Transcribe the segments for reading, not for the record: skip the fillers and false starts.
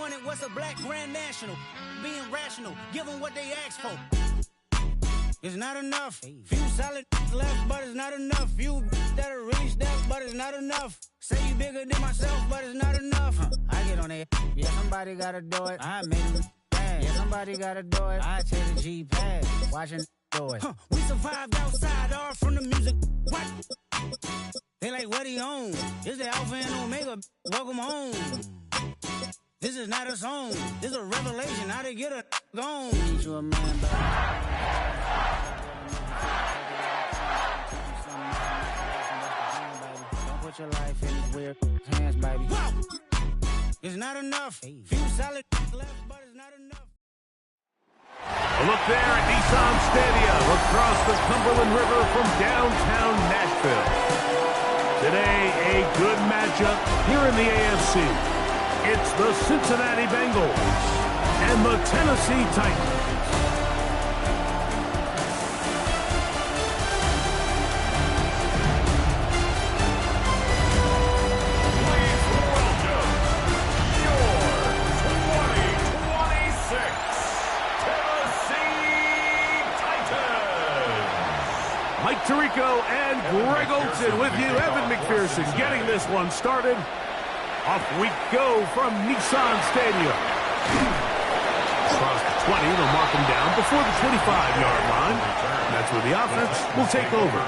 knowing it was a black grand national. Being rational, give them what they ask for. It's not enough. Few solid left, but it's not enough. Few that'll really step, but it's not enough. Say you bigger than myself, but it's not enough. I get on it. Yeah, somebody gotta do it. I made them bad. Yeah, somebody gotta do it. I take the G-pad. Watching do it. We survived outside, all from the music. What? They like, what he on? This the Alpha and Omega. Welcome home. This is not a song. This is a revelation. How they get a gone. Need you a man, but don't put your life in these weird hands, baby. Whoa! It's not enough. Few solid left, but it's not enough. A look there at Nissan Stadium across the Cumberland River from downtown Nashville. Today, a good matchup here in the AFC. It's the Cincinnati Bengals and the Tennessee Titans. Please welcome your 2026 Tennessee Titans. Mike Tirico and Greg Olson with you. Evan McPherson getting this one started. Off we go from Nissan Stadium. Across the 20, they'll mark him down before the 25-yard line. That's where the offense will take over.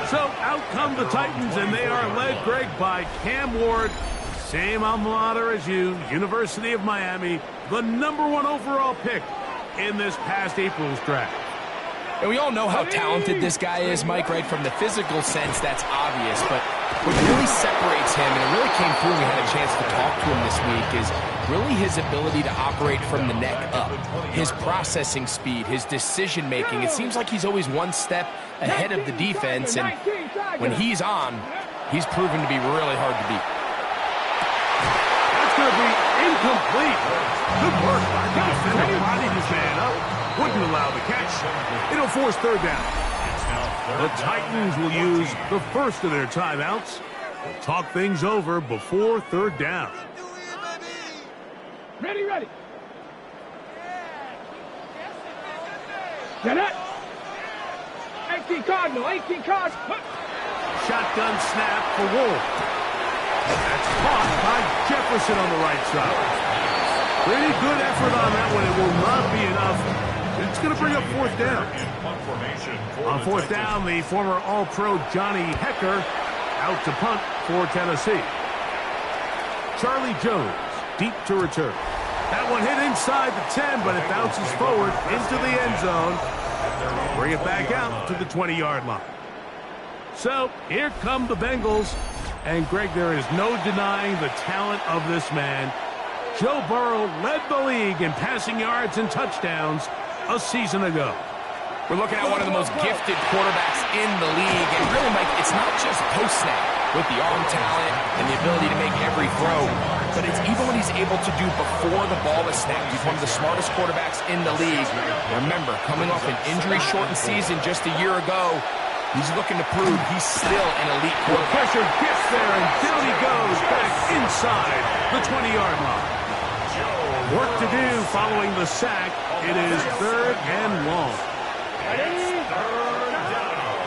So out come the Titans, and they are led, Greg, by Cam Ward. Same alma mater as you, University of Miami, the #1 overall pick in this past April's draft. And we all know how talented this guy is, Mike, right? From the physical sense, that's obvious. But what really separates him, and it really came through when we had a chance to talk to him this week, is really his ability to operate from the neck up. His processing speed, his decision-making. It seems like he's always one step ahead of the defense. And when he's on, he's proven to be really hard to beat. That's going to be incomplete. Good work by the defender. Bodied his man up. Wouldn't allow the catch. It'll force third down. The Titans will use the first of their timeouts. We'll talk things over before third down. Ready. Get it. 18 Cardinal. Shotgun snap for Wolf. That's caught by Jefferson on the right side. Pretty good effort on that one. It will not be enough. It's going to bring up fourth down. On fourth down, the former All-Pro Johnny Hecker out to punt for Tennessee. Charlie Jones, deep to return. That one hit inside the 10, but it bounces forward into the end zone. Bring it back out to the 20-yard line. So here come the Bengals. And, Greg, there is no denying the talent of this man. Joe Burrow led the league in passing yards and touchdowns a season ago. We're looking at one of the most gifted quarterbacks in the league. And really, Mike, it's not just post-snap with the arm talent and the ability to make every throw, but it's even what he's able to do before the ball is snapped. He's one of the smartest quarterbacks in the league. Remember, coming off an injury-shortened season just a year ago, he's looking to prove he's still an elite quarterback. Pressure gets there, and down he goes back inside the 20-yard line. Work to do following the sack. It is third and long.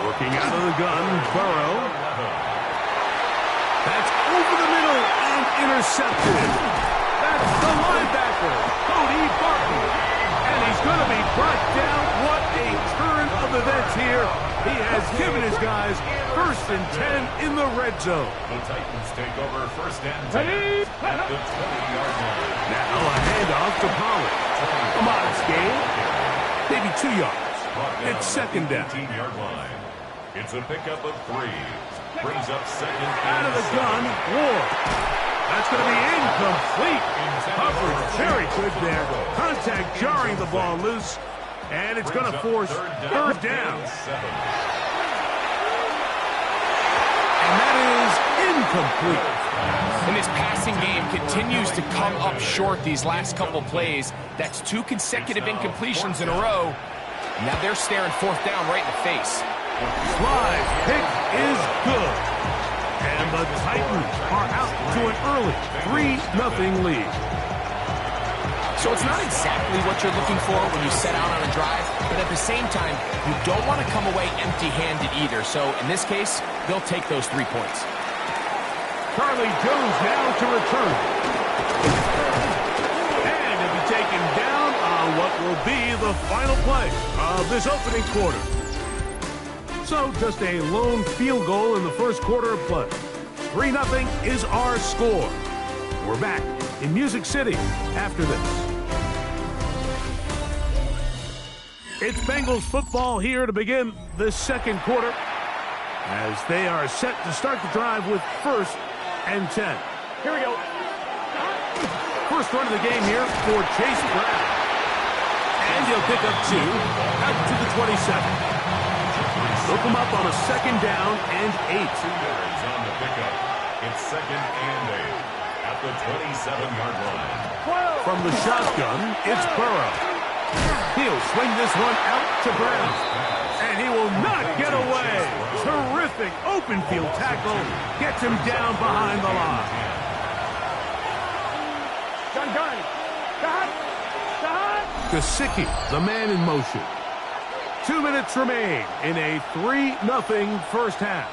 Working out of the gun, Burrow. That's over the middle and intercepted. That's the linebacker, Cody Barton. And he's going to be brought down. What a turn of events here. He has given his guys 1st and 10 in the red zone. The Titans take over 1st and 10 at the 20-yard line. Now a handoff to Pollard. A modest gain, maybe 2 yards. It's second down. 18-yard line. It's a pickup of 3. Brings up second. Out of the gun, Ward. That's going to be incomplete. Coverage very good there. Contact jarring the ball loose. And it's going to force third down. And that is incomplete. And his passing game continues to come up short these last couple plays. That's 2 consecutive incompletions in a row. Now they're staring fourth down right in the face. Slide pick is good. And the Titans are out to an early 3-0 lead. So it's not exactly what you're looking for when you set out on a drive, but at the same time, you don't want to come away empty-handed either. So in this case, they'll take those 3 points. Charlie Jones now to return. And he'll be taken down on what will be the final play of this opening quarter. So just a lone field goal in the first quarter of play. 3-0 is our score. We're back in Music City after this. It's Bengals football here to begin the second quarter as they are set to start the drive with 1st and 10. Here we go. First run of the game here for Chase Brown. And he'll pick up 2 out to the 27. They'll come up on a 2nd down and 8. 2 yards on the pickup. It's 2nd and 8 at the 27-yard line. From the shotgun, it's Burrow. He'll swing this one out to Brown. And he will not get away. Terrific open field tackle. Gets him down behind the line. Gesicki, the man in motion. 2 minutes remain in a 3-0 first half.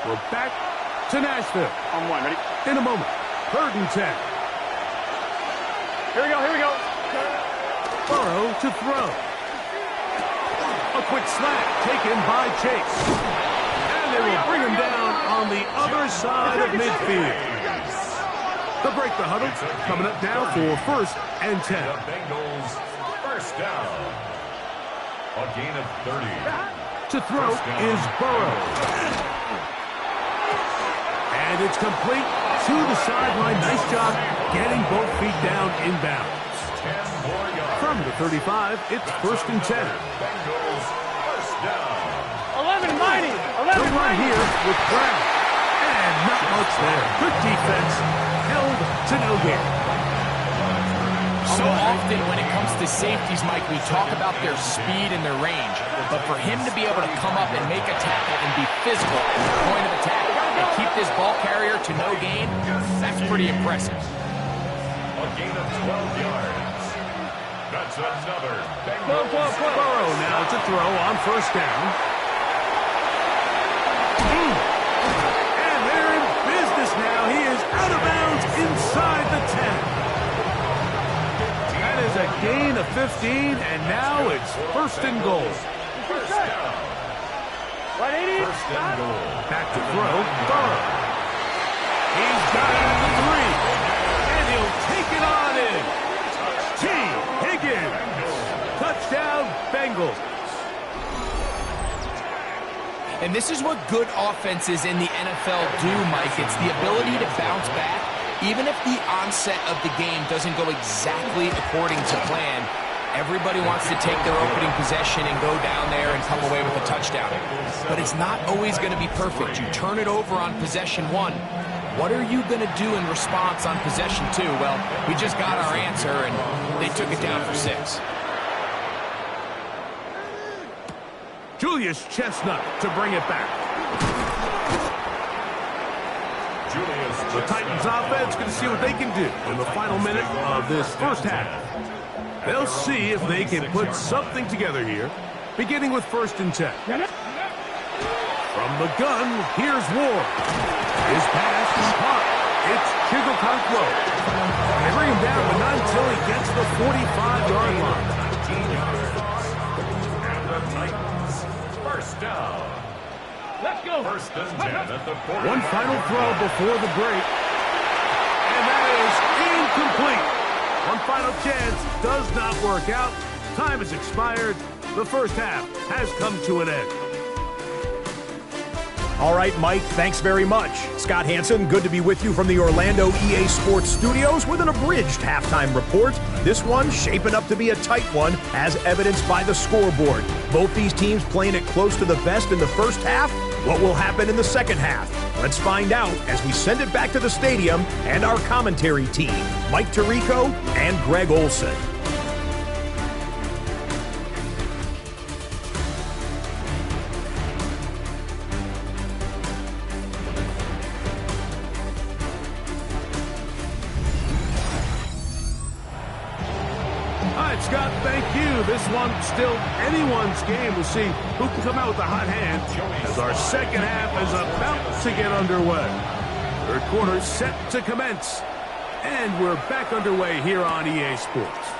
We're back to Nashville. On 1, ready? In a moment, 3rd and 10. Here we go, here we go. Burrow to throw. A quick slant taken by Chase. And they will bring him down on the other side of midfield. They'll break the huddle, coming up now for 1st and 10. The Bengals first down. A gain of 30. To throw is Burrow. And it's complete to the sideline. Nice job getting both feet down inbounds. 10 more yards. From the 35, it's 1st and 10. Bengals first down. 11 mighty. 11 They'll run here with Brown. And not much there. Good defense. Held to no gain. So often when it comes to safeties, Mike, we talk about their speed and their range. But for him to be able to come up and make a tackle and be physical at the point of attack and keep this ball carrier to no gain, that's pretty impressive. A gain of 12 yards. That's another Bengals. Burrow now to throw on 1st down. And they're in business now. He is out of bounds inside the 10. That is a gain of 15, and now it's 1st and goal. First down. 180. First and goal. Back to throw, Burrow. He's got it at the 3. And he'll take it on in. T. Higgins. Touchdown, Bengals. And this is what good offenses in the NFL do, Mike. It's the ability to bounce back. Even if the onset of the game doesn't go exactly according to plan, everybody wants to take their opening possession and go down there and come away with a touchdown. But it's not always going to be perfect. You turn it over on possession 1. What are you going to do in response on possession 2? Well, we just got our answer, and they took it down for 6. Julius Chestnut to bring it back. The Titans offense going to see what they can do in the final minute of this first half. They'll see if they can put something together here, beginning with 1st and 10. From the gun, here's Ward. His pass is caught. It's Chigokonkwo. They bring him down, but not until he gets the 45-yard line. 19 yards. And the Titans first down. Let's go. 1st and 10 at the 40. One final throw before the break. And that is incomplete. One final chance does not work out. Time has expired. The first half has come to an end. All right, Mike, thanks very much. Scott Hansen, good to be with you from the Orlando EA Sports Studios with an abridged halftime report. This one shaping up to be a tight one, as evidenced by the scoreboard. Both these teams playing it close to the vest in the first half. What will happen in the second half? Let's find out as we send it back to the stadium and our commentary team, Mike Tirico and Greg Olson. right, Scott, thank you. This one still anyone's game. We'll see who can come out with the hot hand as our second half is about to get underway. Third quarter set to commence. And we're back underway here on EA Sports.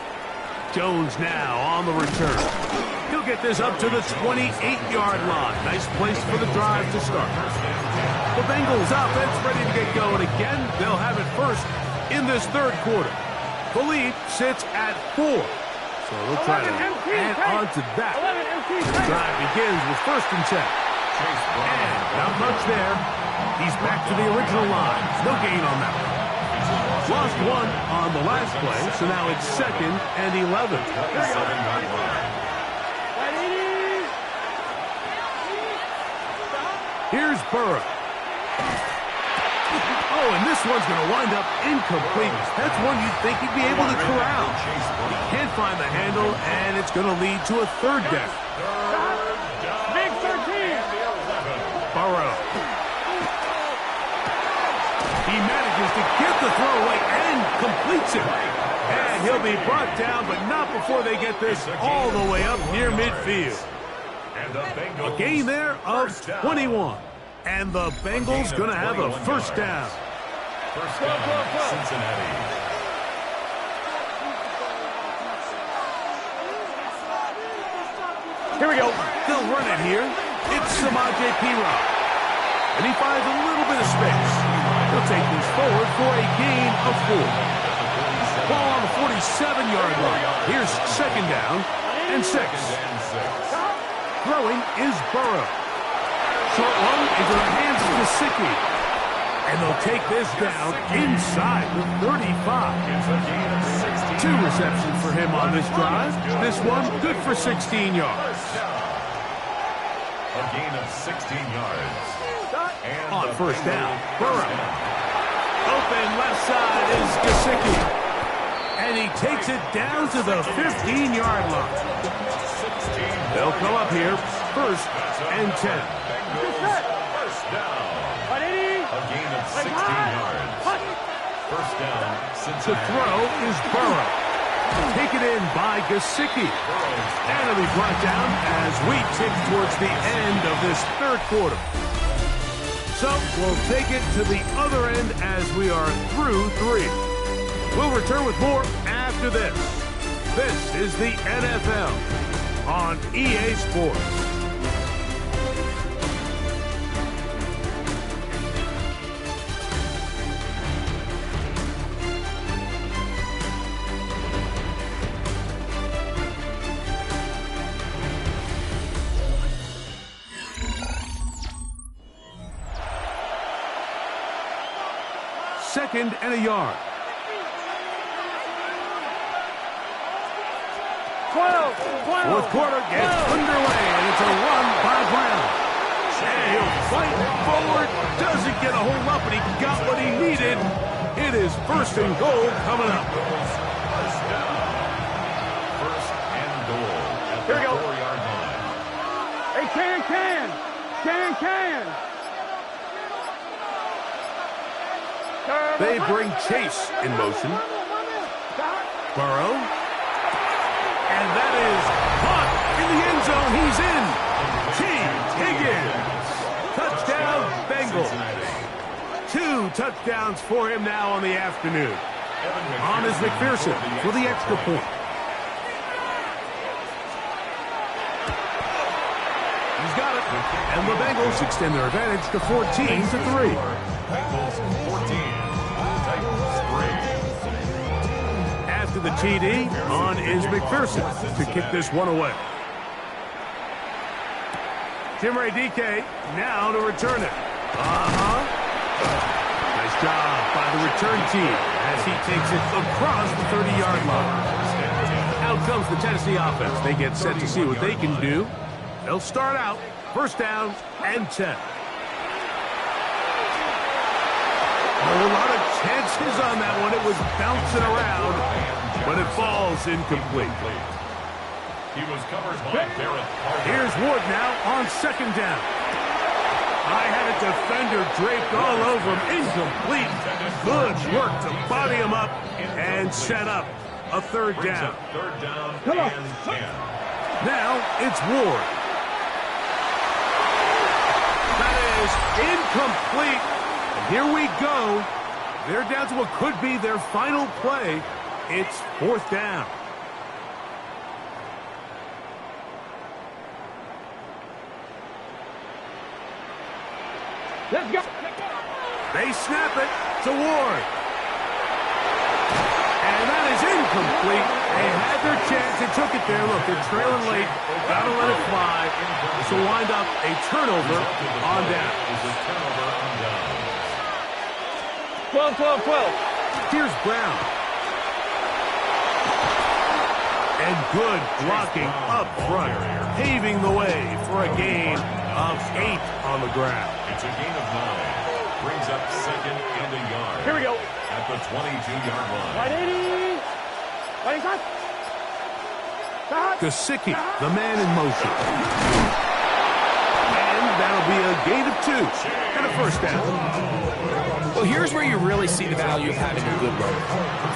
Jones now on the return. He'll get this up to the 28-yard line. Nice place for the drive to start. The Bengals offense ready to get going again. They'll have it first in this third quarter. The lead sits at 4. So they'll try to add on to that. The drive begins with 1st and 10. And not much there. He's back to the original line. No gain on that one. Lost 1 on the last play, so now it's 2nd and 11. Here's Burrow. Oh, and this one's going to wind up incomplete. That's one you'd think he'd be able to corral. He can't find the handle, and it's going to lead to a 3rd down. Big 13. Burrow. He manages to get the throw away and completes it. And he'll be brought down, but not before they get this all the way up near midfield. A gain there of 21. And the Bengals going to have a 1st down. First down, Cincinnati. Here we go. They'll run it here. It's Samaje Perine. And he finds a little bit of space. He'll take this forward for a gain of 4. Ball on the 47-yard line. Here's 2nd down and 6. Throwing is Burrow. Short one into the hands of Gesicki. And they'll take this down inside the 35. 2 receptions for him on this drive. This one good for 16 yards. A gain of 16 yards. And on 1st down, Burrow. Open left side is Gesicki. And he takes it down to the 15-yard line. They'll come up here, 1st and 10. First down. A gain of 16 yards. First down, Cincinnati. The throw is Burrow. Taken in by Gesicki. And it'll be brought down as we tick towards the end of this 3rd quarter. So we'll take it to the other end as we are through 3. We'll return with more after this. This is the NFL on EA Sports. Second and a yard. 12. Fourth quarter gets underway, and it's a run by Brown. And he'll fight forward, doesn't get a hold up, but he got what he needed. It is 1st and goal coming up. First down. 1st and goal at the 4-yard line. Hey, can. They bring Chase in motion. Burrow. And that is caught in the end zone. He's in. T. Higgins. Touchdown, Bengals. 2 touchdowns for him now on the afternoon. On is McPherson for the extra point. He's got it. And the Bengals extend their advantage to 14-3. Bengals 14. After the TD, on is McPherson to kick this one away. Jim Ray DK now to return it. Nice job by the return team as he takes it across the 30-yard line. Out comes the Tennessee offense. They get set to see what they can do. They'll start out 1st down and 10. A lot of chances on that one. It was bouncing around, but it falls incomplete. He was covered by Barrett. Here's Ward now on 2nd down. I had a defender draped all over him. Incomplete. Good work to body him up and set up a third down. Third down and 10. Now it's Ward. That is incomplete. And here we go. They're down to what could be their final play. It's fourth down. Let's go. They snap it to Ward. And that is incomplete. They had their chance. They took it there. Look, they're trailing late. Got to let it fly. This will wind up a turnover on down. 12. Here's Brown. And good blocking up front, paving the way for a gain of 8 on the ground. It's a gain of 9. Brings up second and a yard. Here we go. At the 22-yard line. Right 80. Right cut. Gesicki, the man in motion. And that'll be a gain of 2 and a first down. Well, here's where you really see the value of having a good runner.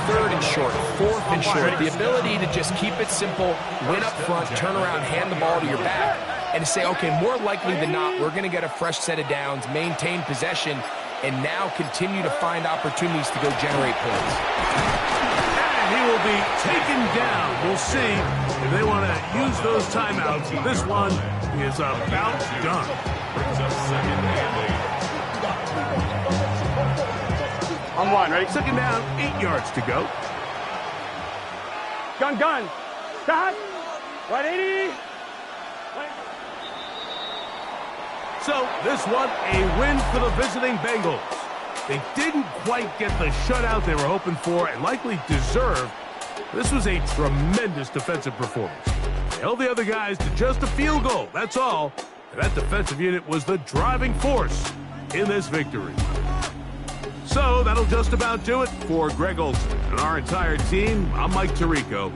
Third and short, fourth and short. The ability to just keep it simple, win up front, turn around, hand the ball to your back, and to say, okay, more likely than not, we're going to get a fresh set of downs, maintain possession, and now continue to find opportunities to go generate points. And he will be taken down. We'll see if they want to use those timeouts. This one is about done. Brings up second and 8. On one, ready? Second down, 8 yards to go. Gun. Stop. Right 80. So this one, a win for the visiting Bengals. They didn't quite get the shutout they were hoping for and likely deserved. This was a tremendous defensive performance. They held the other guys to just a field goal, that's all. And that defensive unit was the driving force in this victory. So that'll just about do it for Greg Olsen and our entire team. I'm Mike Tirico.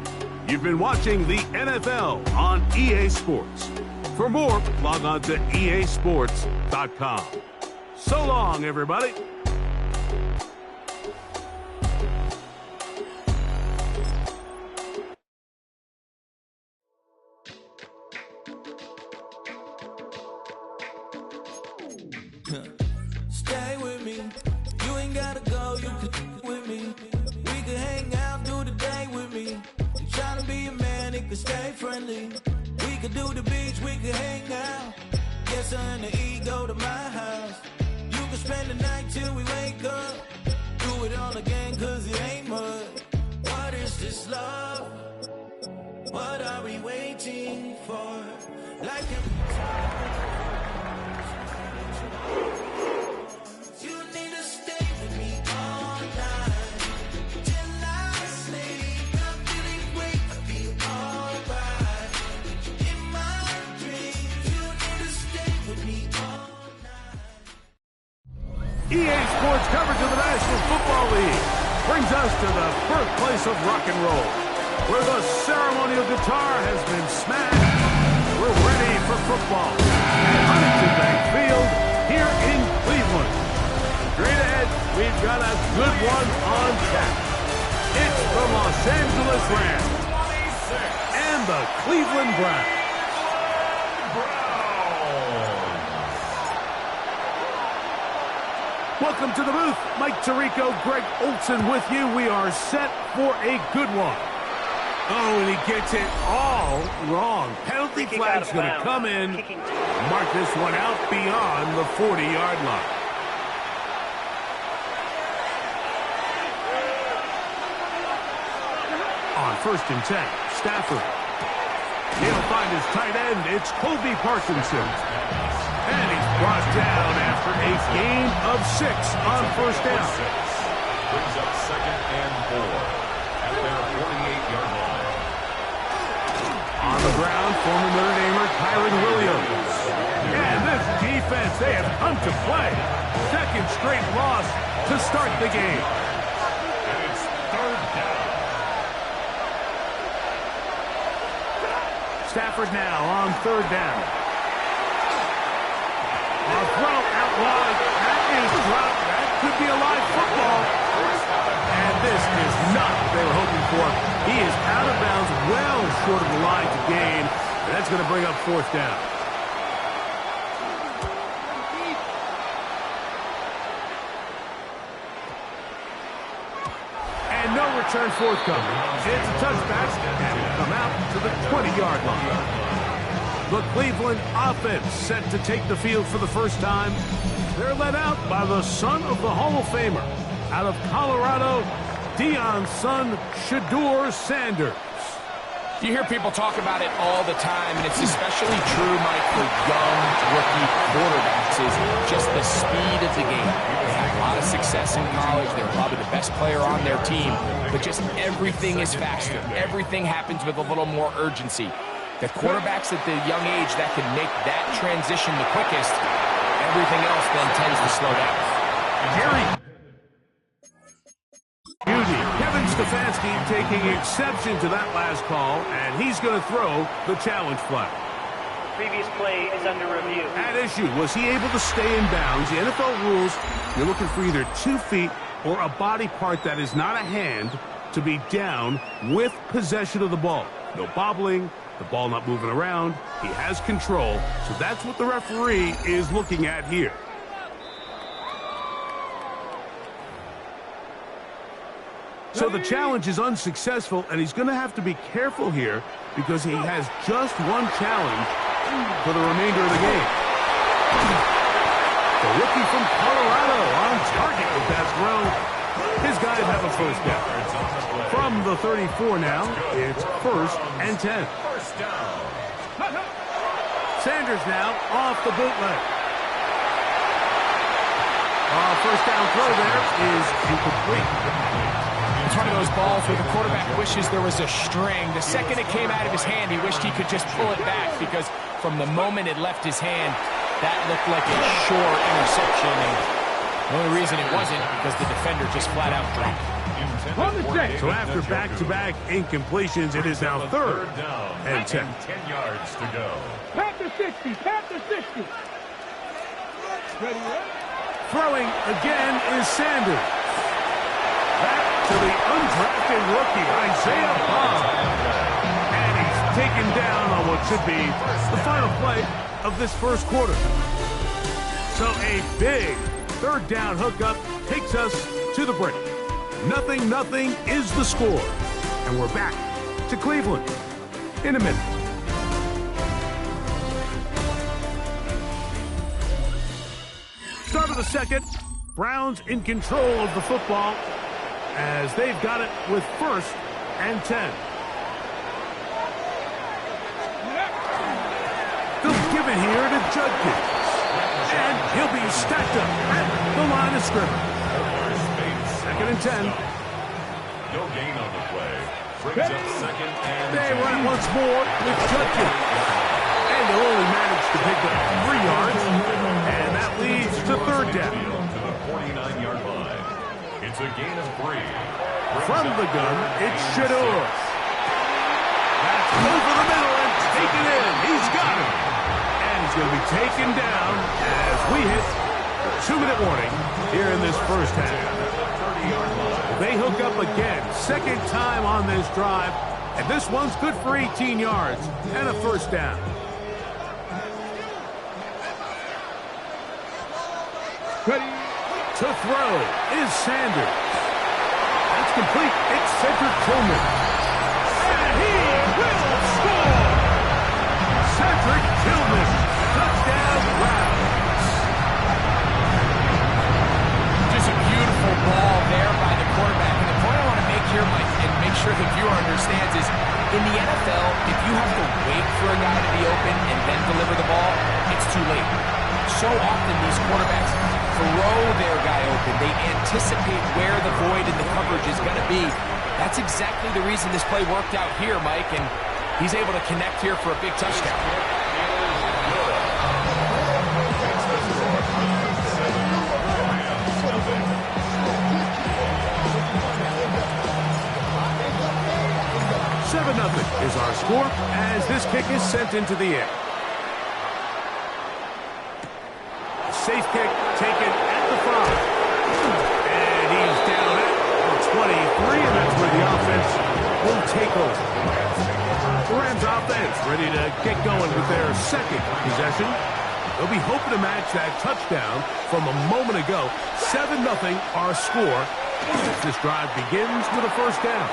You've been watching the NFL on EA Sports. For more, log on to easports.com. So long, everybody. Stay with me. You ain't gotta go, you can with me. We can hang out, do the day with me. You tryna be a man, it can stay friendly. We could do the beach, we could hang out. Yes, her and the E go to my house. You can spend the night till we wake up. Do it all again, cause it ain't mud. What is this love? What are we waiting for? Like you need to stay with me all night till I sleep. I'm feeling great, I feel alright. In my dreams, you need to stay with me all night. EA Sports coverage of the National Football League brings us to the birthplace of rock and roll, where the ceremonial guitar has been smashed. We're ready for football at Huntington Bank Field here in Cleveland. Straight ahead, we've got a good one on tap. It's the Los Angeles Rams and the Cleveland Browns. Welcome to the booth. Mike Tirico, Greg Olsen with you. We are set for a good one. Oh, and he gets it all wrong. Penalty flag's going to come in. Mark this one out beyond the 40-yard line. On 1st and 10, Stafford. He'll find his tight end. It's Colby Parkinson. And he's brought down after a gain of 6 on 1st down. Brings up second and 4 at their 48-yard line. On the ground, former Notre Damer Kyron Williams. And this defense, they have come to play. Second straight loss to start the game. And it's third down. Stafford now on 3rd down. A throw out wide. That is dropped. That could be a live football. And this is not what they were hoping for. He short of the line to gain, and that's going to bring up fourth down. And no return forthcoming. It's a touchback, and will come out to the 20-yard line. The Cleveland offense set to take the field for the first time. They're led out by the son of the Hall of Famer. Out of Colorado, Deion's son, Shedeur Sanders. You hear people talk about it all the time, and it's especially true, Mike, for young rookie quarterbacks, is just the speed of the game. They had a lot of success in college. They were probably the best player on their team, but just everything is faster. Everything happens with a little more urgency. The quarterbacks at the young age that can make that transition the quickest, everything else then tends to slow down. Gary Beauty. Kevin Stefanski taking exception to that last call, and he's going to throw the challenge flag. Previous play is under review. At issue, was he able to stay in bounds? The NFL rules, you're looking for either 2 feet or a body part that is not a hand to be down with possession of the ball. No bobbling. The ball not moving around. He has control. So that's what the referee is looking at here. So the challenge is unsuccessful, and he's going to have to be careful here because he has just one challenge for the remainder of the game. The rookie from Colorado on target with that throw. His guys have a first down. From the 34 now, it's 1st and 10. Sanders now off the bootleg. First down throw there is incomplete. It's one of those balls where the quarterback wishes there was a string. The second it came out of his hand, he wished he could just pull it back because from the moment it left his hand, that looked like a sure interception. And the only reason it wasn't because the defender just flat out dropped it. So after back-to-back incompletions, it is now 3rd and 10. 10 yards to go. Panther 60, Panther 60. Throwing again is Sanders. Back to the undrafted rookie, Isaiah Bond. And he's taken down on what should be the final play of this first quarter. So a big 3rd down hookup takes us to the break. 0-0 is the score. And we're back to Cleveland in a minute. Start of the second. Browns in control of the football as they've got it with 1st and 10. They'll give it here to Judkins. And he'll be stacked up at the line of scrimmage. 2nd and 10. No gain on the play. Brings up 2nd and 10. They run it once more with Judkins. And they'll only manage to pick up 3 yards. And that leads to 3rd down. To the 49-yard line. It's a gain of 3. From the gun, it's Shedeur. That's over the middle and taken in. He's got him. And he's going to be taken down as we hit the 2-minute warning here in this first half. They hook up again, 2nd time on this drive, and this one's good for 18 yards and a 1st down. Ready to throw is Sanders. That's complete. It's Cedric Tillman. And he will score! Cedric Tillman, touchdown Browns. Just a beautiful ball there by the quarterback. And the point I want to make here, Mike, and make sure the viewer understands is, in the NFL, if you have to wait for a guy to be open and then deliver the ball, it's too late. So often these quarterbacks throw their guy open. They anticipate where the void in the coverage is going to be. That's exactly the reason this play worked out here, Mike, and he's able to connect here for a big touchdown. Nothing is our score as this kick is sent into the air. Safe kick taken at the 5. And he's down at the 23, and that's where the offense will take over. ready to get going with their second possession. They'll be hoping to match that touchdown from a moment ago. 7-0 our score. This drive begins with a first down.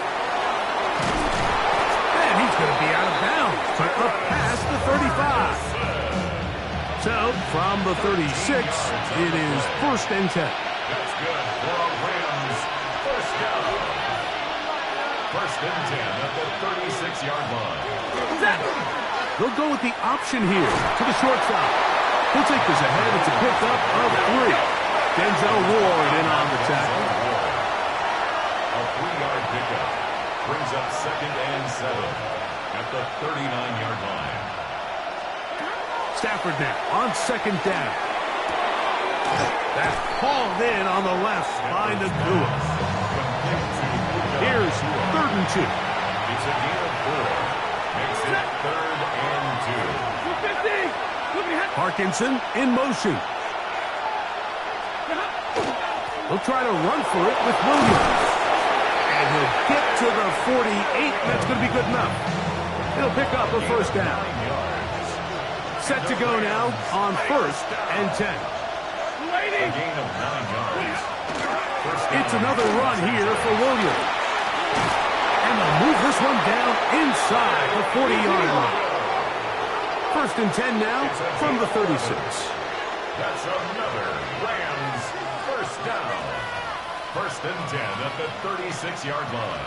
And he's going to be out of bounds, but up past the 35. So, from the 36, it is 1st and 10. That's good for a Rams first down. 1st and 10 at the 36-yard line. They'll go with the option here to the short side. He'll take this ahead. It's a pickup of 3. Denzel Ward in on the tackle. A 3-yard pickup brings up 2nd and 7 at the 39-yard line. Stafford now on 2nd down. That's hauled in on the left by Nagua. Here's 3rd and 2. It's a gain of 4. Makes it 3rd and 2. Parkinson in motion. He'll try to run for it with Williams. And he'll get to the 48, and that's going to be good enough. He'll pick up a first down. Set to go now on 1st and 10. A gain of 9 yards. It's another run here for Williams. And they'll move this one down inside the 40-yard line. 1st and 10 now from the 36. That's another Rams first down. 1st and 10 at the 36-yard line.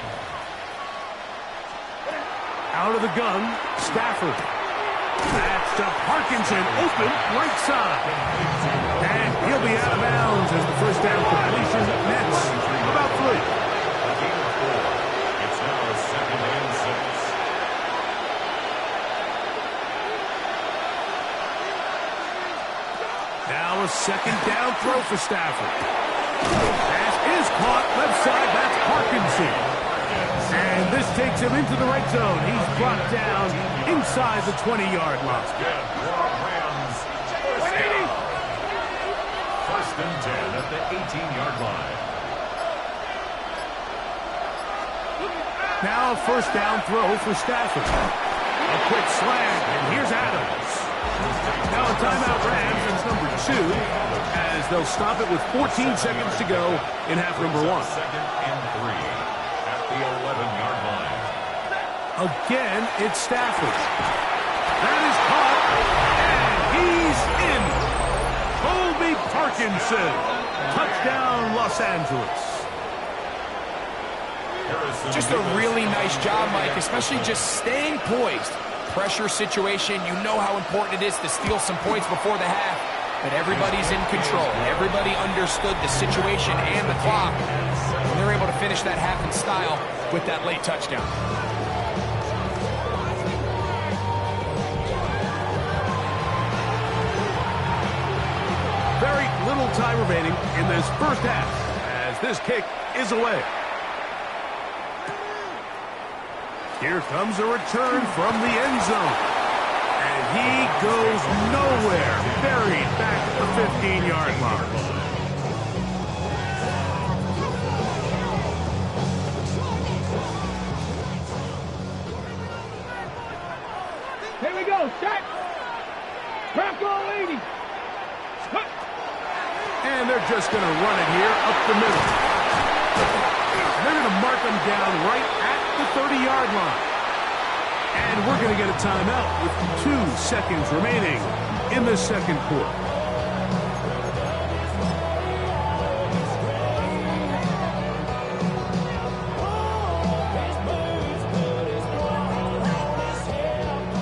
Out of the gun, Stafford. That's to Parkinson, open right side. And he'll be out of bounds as the first down completion nets about 3. A gain of 4. It's now 2nd and 6. Now a 2nd down throw for Stafford. Pass is caught left side. That's Parkinson. And this takes him into the red zone. He's brought down inside the 20-yard line. Good for Rams. First down. 1st and 10 at the 18-yard line. Now a 1st down throw for Stafford. A quick slant, and here's Adams. Now a timeout Rams, it's number 2, as they'll stop it with 14 seconds to go in half number 1. 2nd and 3 at the 11-yard line. Again, it's Stafford. That is caught, and he's in. Colby Parkinson. Touchdown, Los Angeles. Just a really nice job, Mike, especially just staying poised. Pressure situation, you know how important it is to steal some points before the half, but everybody's in control. Everybody understood the situation and the clock, and they're able to finish that half in style with that late touchdown. Very little time remaining in this first half as this kick is away. Here comes a return from the end zone. And he goes nowhere. Buried back at the 15-yard line. Here we go, set. Crack 80. And they're just going to run it here up the middle. They're going to mark them down right at the 30-yard line. And we're going to get a timeout with 2 seconds remaining in the second quarter.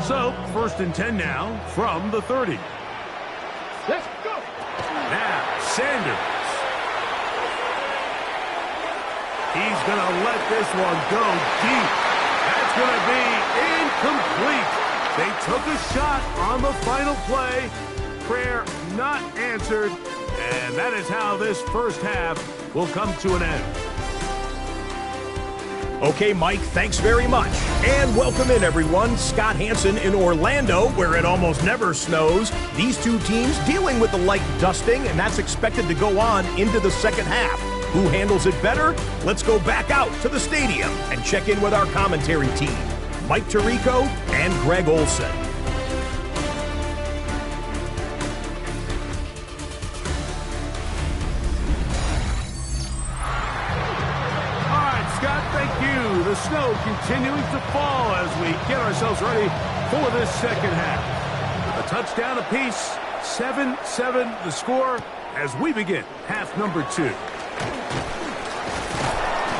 So, 1st and 10 now from the 30. Let's go. Now, Sanders. He's going to let this one go deep. That's going to be incomplete. They took a shot on the final play. Prayer not answered. And that is how this first half will come to an end. Okay, Mike, thanks very much. And welcome in, everyone. Scott Hansen in Orlando, where it almost never snows. These two teams dealing with the light dusting, and that's expected to go on into the second half. Who handles it better? Let's go back out to the stadium and check in with our commentary team. Mike Tirico and Greg Olson. Thank you. The snow continuing to fall as we get ourselves ready for this second half. A touchdown apiece, 7-7 the score as we begin half number 2.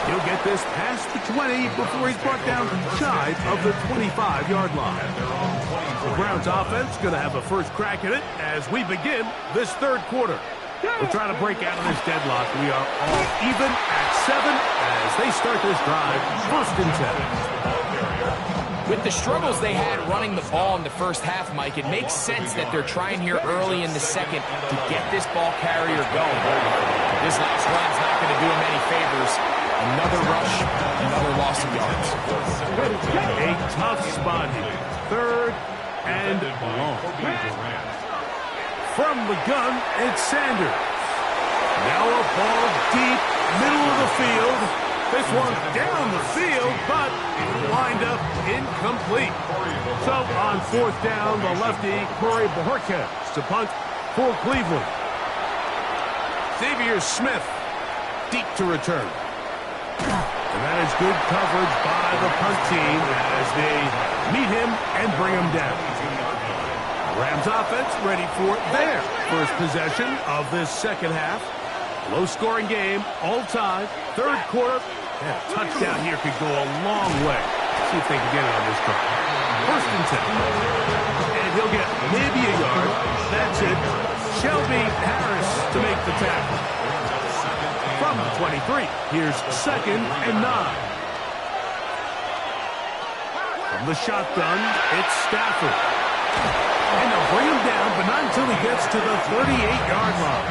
He'll get this past the 20 before he's brought down shy of the 25-yard line. The Browns offense going to have a first crack at it as we begin this third quarter. We'll try to break out of this deadlock. We are all even at 7 as they start this drive, 1st and 10. With the struggles they had running the ball in the first half, Mike, it makes sense that they're trying here early in the second to get this ball carrier going. This last run's not going to do him any favors. Another rush, another loss of yards. A tough spot here. 3rd and long. From the gun, it's Sanders. Now a ball deep, middle of the field. This one down the field, but lined up incomplete. So on 4th down, the lefty, Corey Bojorquez to punt for Cleveland. Xavier Smith, deep to return. And that is good coverage by the punt team as they meet him and bring him down. Rams offense ready for their first possession of this second half. Low-scoring game, all tied, 3rd quarter. And a touchdown here could go a long way. See if they can get it on this drive. 1st and 10. And he'll get maybe a yard. That's it. Shelby Harris to make the tackle. From the 23, here's 2nd and 9. From the shotgun, it's Stafford. And they'll bring him down, but not until he gets to the 38-yard line.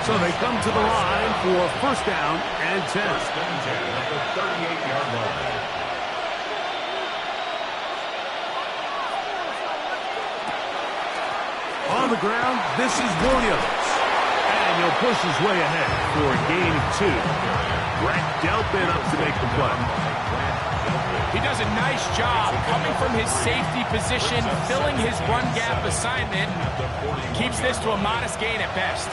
So they come to the line for 1st down and 10. At the 38-yard line. On the ground, this is Williams. And he'll push his way ahead for a gain of 2. Brett Delpin up to make the play. He does a nice job coming from his safety position, filling his run gap assignment. Keeps this to a modest gain at best.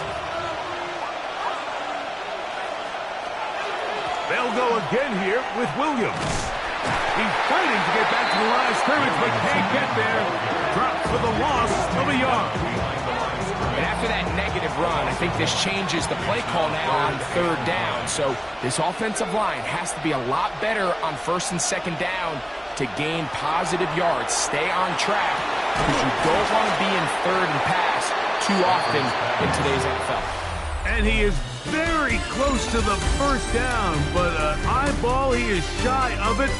They'll go again here with Williams. He's fighting to get back to the line of scrimmage, but can't get there. Dropped for the loss of a yard. And after that negative run, I think this changes the play call now on 3rd down. So this offensive line has to be a lot better on 1st and 2nd down to gain positive yards. Stay on track because you don't want to be in 3rd and pass too often in today's NFL. And he is very close to the 1st down, but eyeball, he is shy of it.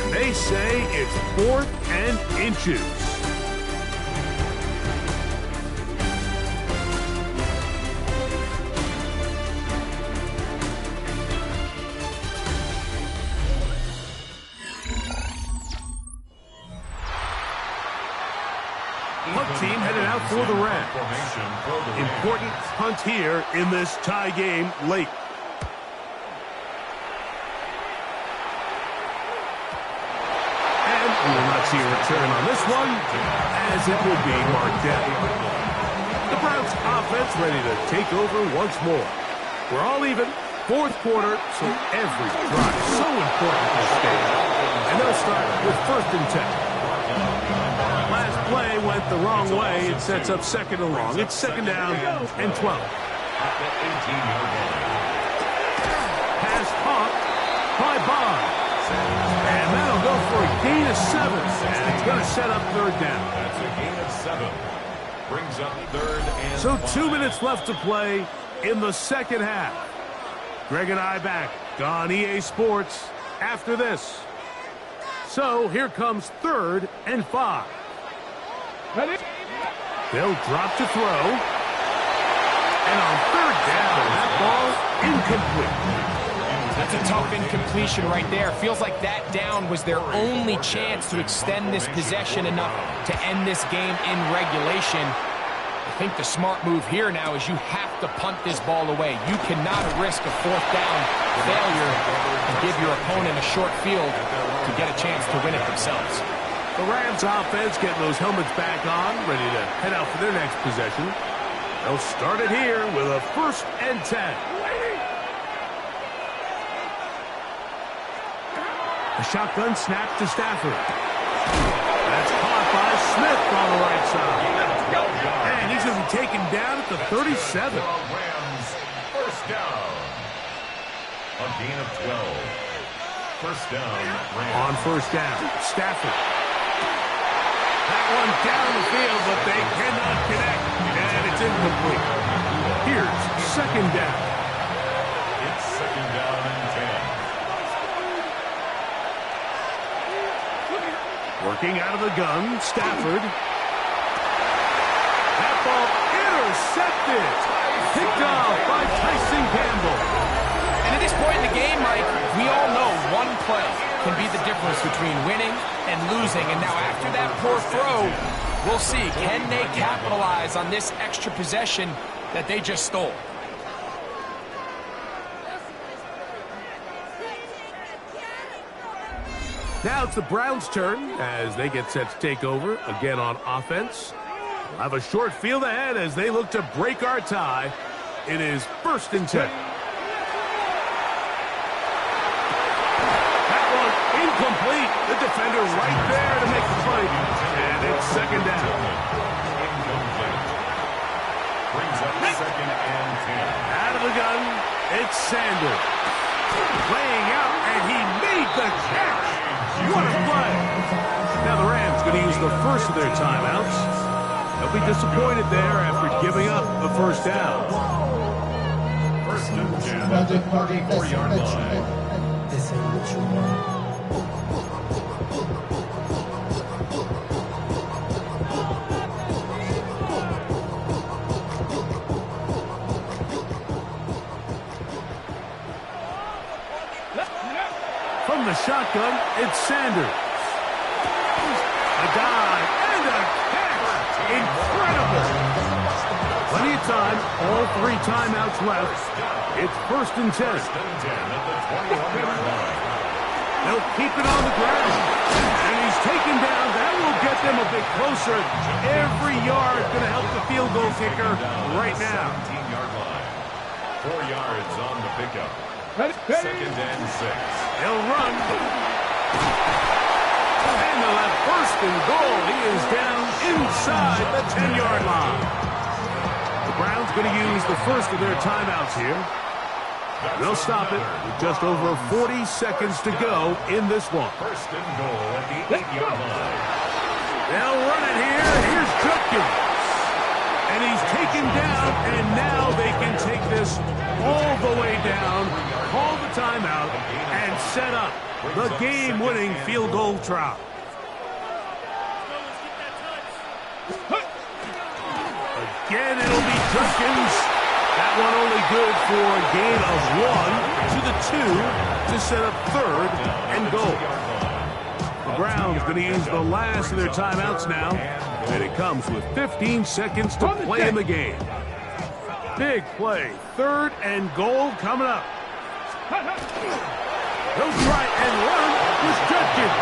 And they say it's 4th and inches. Punt team headed out for the Rams. Important punt here in this tie game late. And we will not see a return on this one, as it will be marked down. The Browns offense ready to take over once more. We're all even, 4th quarter, so every drive so important to stay. And they'll start with 1st and 10. Last play went the wrong way. It sets up 2nd and long. It's 2nd down and 12. Pass caught by Bond. And that'll go for a gain of 7. And it's going to set up 3rd down. That's a gain of 7. Brings up 3rd and So 2 minutes left to play in the second half. Greg and I back on EA Sports after this. So here comes 3rd and 5. They'll drop to throw. And on 3rd down, that ball incomplete. That's a tough incompletion right there. Feels like that down was their only chance to extend this possession enough to end this game in regulation. I think the smart move here now is you have to punt this ball away. You cannot risk a fourth down failure and give your opponent a short field to get a chance to win it themselves. The Rams offense getting those helmets back on, ready to head out for their next possession. They'll start it here with a 1st and 10. A shotgun snap to Stafford. That's caught by Smith on the right side. And he's going to be taken down at the 37. Rams, 1st down. A gain of 12. 1st down, Rams. On 1st down, Stafford. That one down the field, but they cannot connect. And it's incomplete. Here's 2nd down. It's 2nd down and 10. Working out of the gun, Stafford. That ball intercepted. Picked off by Tyson Campbell. And at this point in the game, Mike, we all know one play can be the difference between winning and losing. And now after that poor throw, we'll see, can they capitalize on this extra possession that they just stole? Now it's the Browns' turn as they get set to take over again on offense. We'll have a short field ahead as they look to break our tie. It is 1st and 10. That one incomplete. The defender right there to make the play. And it's 2nd down. Incomplete. Brings up 2nd and 10. Out of the gun, it's Sanders. Laying out, and he made the catch. What a play. Now the Rams going to use the first of their timeouts. They'll be disappointed there after giving up the 1st down. 1st and 10 at the 34-yard line. From the shotgun, it's Sanders. A dive and a catch. Incredible. Plenty of time. All 3 timeouts left. It's 1st and 10. 1st and 10 at the 21-yard line. They'll keep it on the ground. And he's taken down. That will get them a bit closer. Every yard going to help the field goal kicker right now. 17-yard line. 4 yards on the pickup. 2nd and 6. He'll run. And they'll have 1st and goal. He is down inside the 10-yard line. The Browns going to use the first of their timeouts here. They'll stop it with just over 40 seconds to go in this one. 1st and goal at the 8-yard line. They'll run it here. Here's Judkins. And he's taken down, and now they can take this all the way down, call the timeout, and set up the game-winning field goal try. Again, it'll be Judkins. That one only good for a gain of 1 to the 2 to set up 3rd and goal. The Browns going to use the last of their timeouts now, and it comes with 15 seconds to play in the game. Big play, 3rd and goal coming up. He'll try and run with Judkins,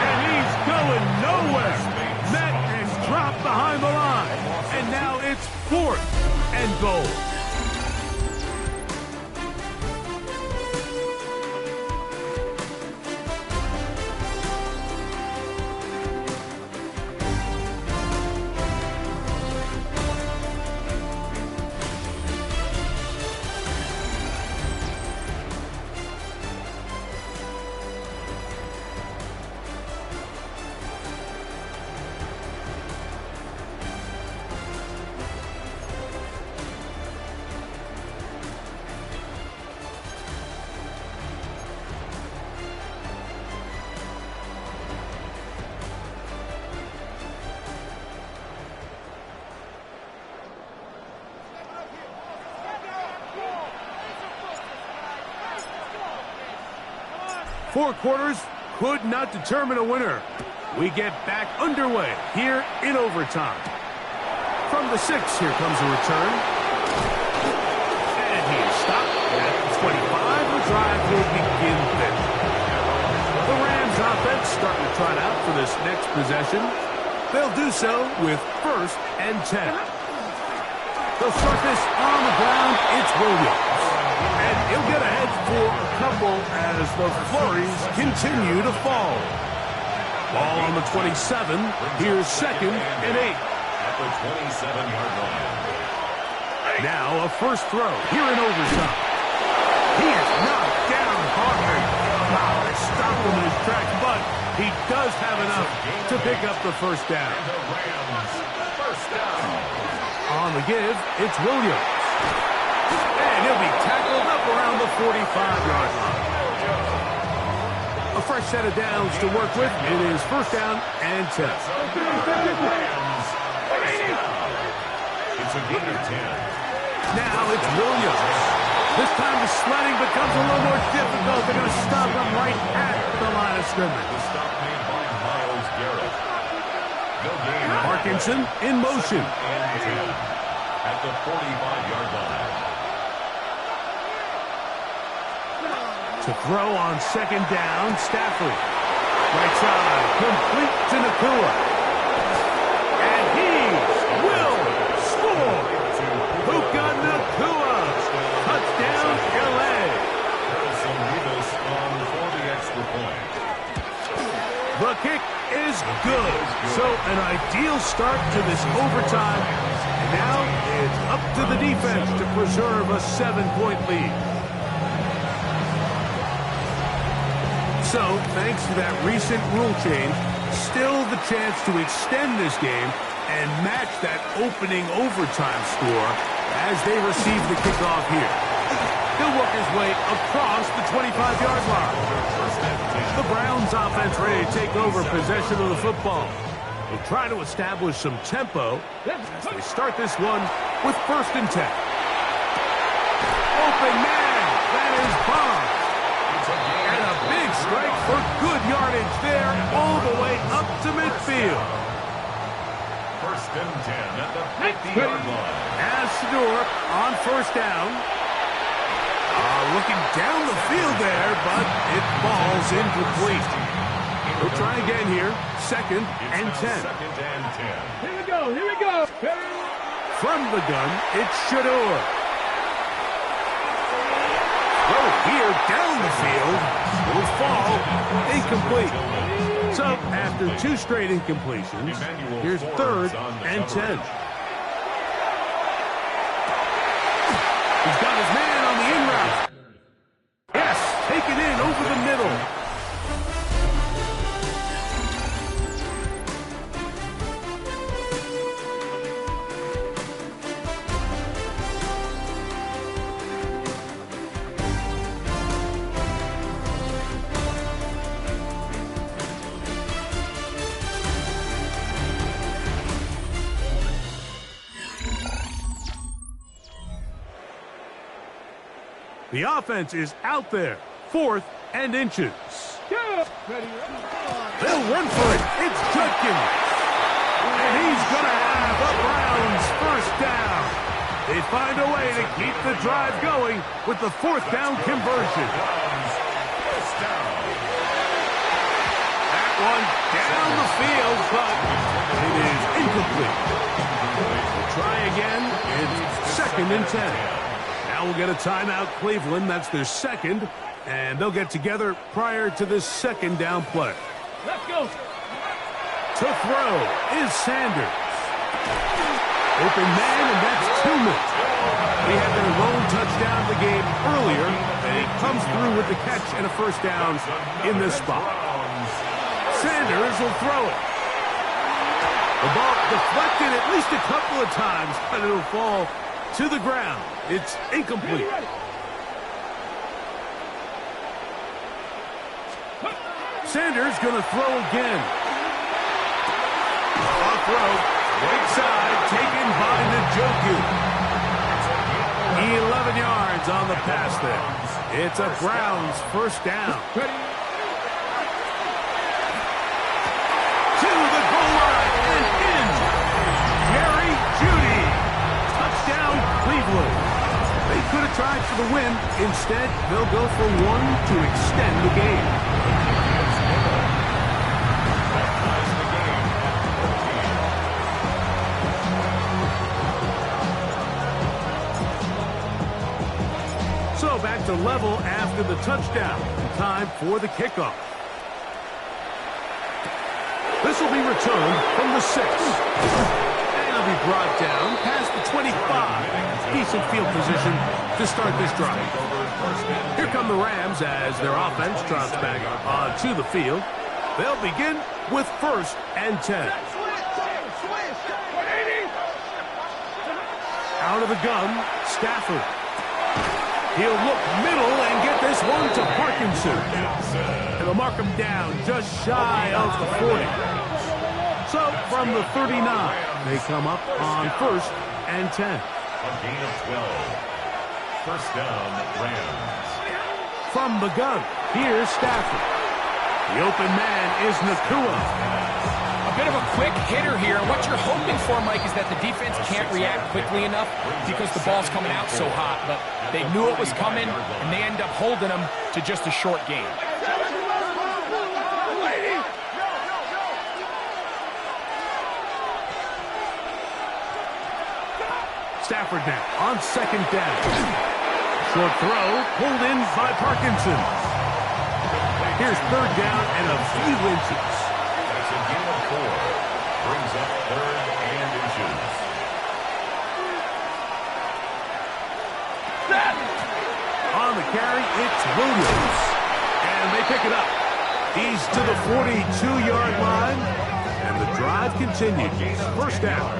and he's going nowhere. Met and dropped behind the line, and now it's 4th and goal. Four quarters could not determine a winner. We get back underway here in overtime. From the 6, here comes a return. And he is stopped at the 25. The drive will begin then. The Rams offense starting to trot out for this next possession. They'll do so with 1st and 10. They'll start this on the ground. It's Williams. And he'll get ahead for a couple as the flurries continue to fall. Ball on the 27. Here's 2nd and 8. At the 27-yard line. Now a first throw here in overtime. He is knocked down hard. Wow, they stopped him in his tracks, but he does have enough to pick up the first down. The Rams, first down. On the give, it's Williams. And he'll be tackled up around the 45-yard line. A fresh set of downs to work with. It is first down and 10. Rams, first down. It's a gain of 10. Now it's Williams. This time the sledding becomes a little more difficult. They're going to stop him right at the line of scrimmage. The stop made by Myles Garrett. No gain. Parkinson in motion. And 10 at the 45-yard line. To throw on 2nd down, Stafford. Right side, complete to Nakua. And he will score. Puka Nakua. Touchdown, LA. Harrison Rivas on for the extra point. The kick is good. So an ideal start to this overtime. And now it's up to the defense to preserve a 7-point lead. So, thanks to that recent rule change, still the chance to extend this game and match that opening overtime score as they receive the kickoff here. He'll work his way across the 25-yard line. The Browns offense ready to take over possession of the football. They'll try to establish some tempo as they start this one with 1st and 10. Open man, that is Bond. And a big strike for good yardage there all the way up to midfield. 1st and 10 at the 50-yard line. As Shador on 1st down. Looking down the field there, but it falls incomplete. We'll try again here. 2nd and 10. 2nd and 10. Here we go, here we go. From the gun, it's Shador. Throw here down the field. Will fall incomplete. So after 2 straight incompletions, here's 3rd and 10. He's got his man on the in route. Yes, taken in over the middle. The offense is out there. 4th and inches. They'll run for it. It's Judkins. And he's going to have the Browns first down. They find a way to keep the drive going with the 4th down conversion. First down. That one down the field, but it is incomplete. We'll try again. It's 2nd and 10. Now we'll get a timeout, Cleveland. That's their 2nd, and they'll get together prior to this 2nd down play. Let's go. To throw is Sanders. Open man, and that's Tillman. He had their lone touchdown of the game earlier, and he comes through with the catch and a first down in this spot. Sanders will throw it. The ball deflected at least a couple of times, but it'll fall to the ground. It's incomplete. Sanders going to throw again. Off road, right side, taken by Njoku. 11 yards on the pass there. It's a Browns first down. To the goal line and in. Jerry Jeudy the win. Instead, they'll go for one to extend the game. So back to level after the touchdown. Time for the kickoff. This will be returned from the 6. And it'll be brought down past the 25. Decent field position to start this drive. Here come the Rams as their offense trots back onto the field. They'll begin with 1st and 10. Out of the gun, Stafford. He'll look middle and get this one to Parkinson. And they'll mark him down just shy of the 40. So from the 39, they come up on 1st and 10. A gain of 12. First down, Rams. From the gun, here's Stafford. The open man is Nakua. A bit of a quick hitter here. What you're hoping for, Mike, is that the defense can't react quickly enough because the ball's coming out so hot. But they knew it was coming, and they end up holding them to just a short game. Stafford now on 2nd down. Short throw pulled in by Parkinson. Here's 3rd down and a few inches. That's a gain of 4. Brings up 3rd and inches. On the carry, it's Williams. And they pick it up. He's to the 42-yard line. And the drive continues. 1st down.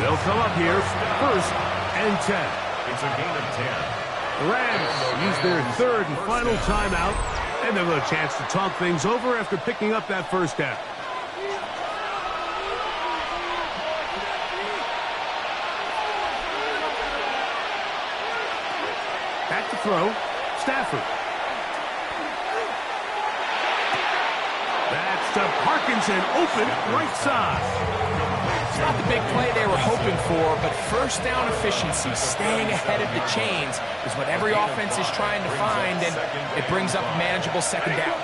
They'll come up here, 1st and 10. It's a gain of 10. The Rams use their 3rd and final timeout, and they'll have a chance to talk things over after picking up that 1st down. Back to throw, Stafford. That's to Parkinson, open right side. It's not the big play they were hoping for, but 1st down efficiency, staying ahead of the chains, is what every offense is trying to find, and it brings up a manageable 2nd down.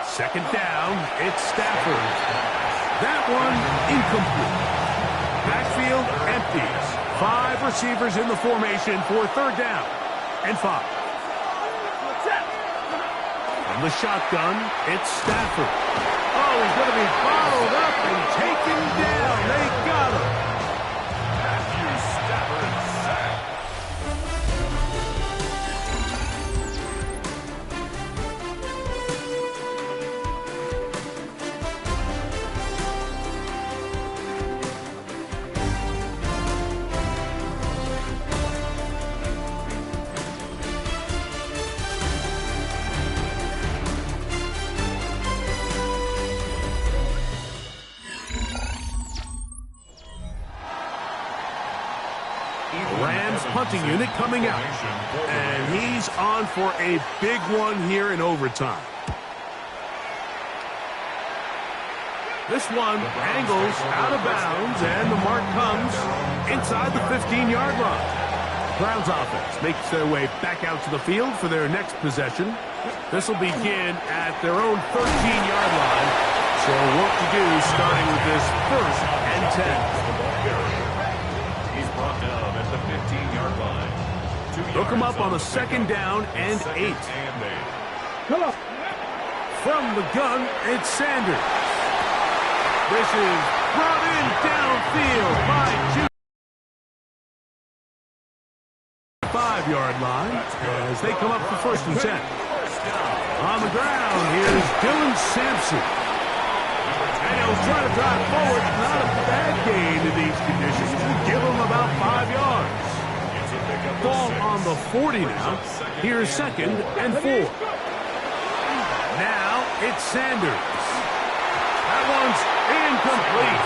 Second down, it's Stafford. That one incomplete. Backfield empties. 5 receivers in the formation for 3rd down and 5. From the shotgun, it's Stafford. Oh, he's going to be bottled up and taken down. They got him. Matthew Stafford sacked. Punting unit coming out. And he's on for a big one here in overtime. This one angles out of bounds, and the mark comes inside the 15-yard line. Browns offense makes their way back out to the field for their next possession. This will begin at their own 13-yard line. So work to do starting with this 1st and 10. He's brought down at the 15-yard line. Look him up on a 2nd down and 8. Come on. From the gun, it's Sanders. This is brought in downfield by 5-yard line as they come up for 1st and 10. On the ground, here's Dylan Sampson. And he'll try to drive forward. Not a bad gain in these conditions. We'll give him about 5 yards. Ball on the 40 now. Here's 2nd and 4. Now it's Sanders. That one's incomplete.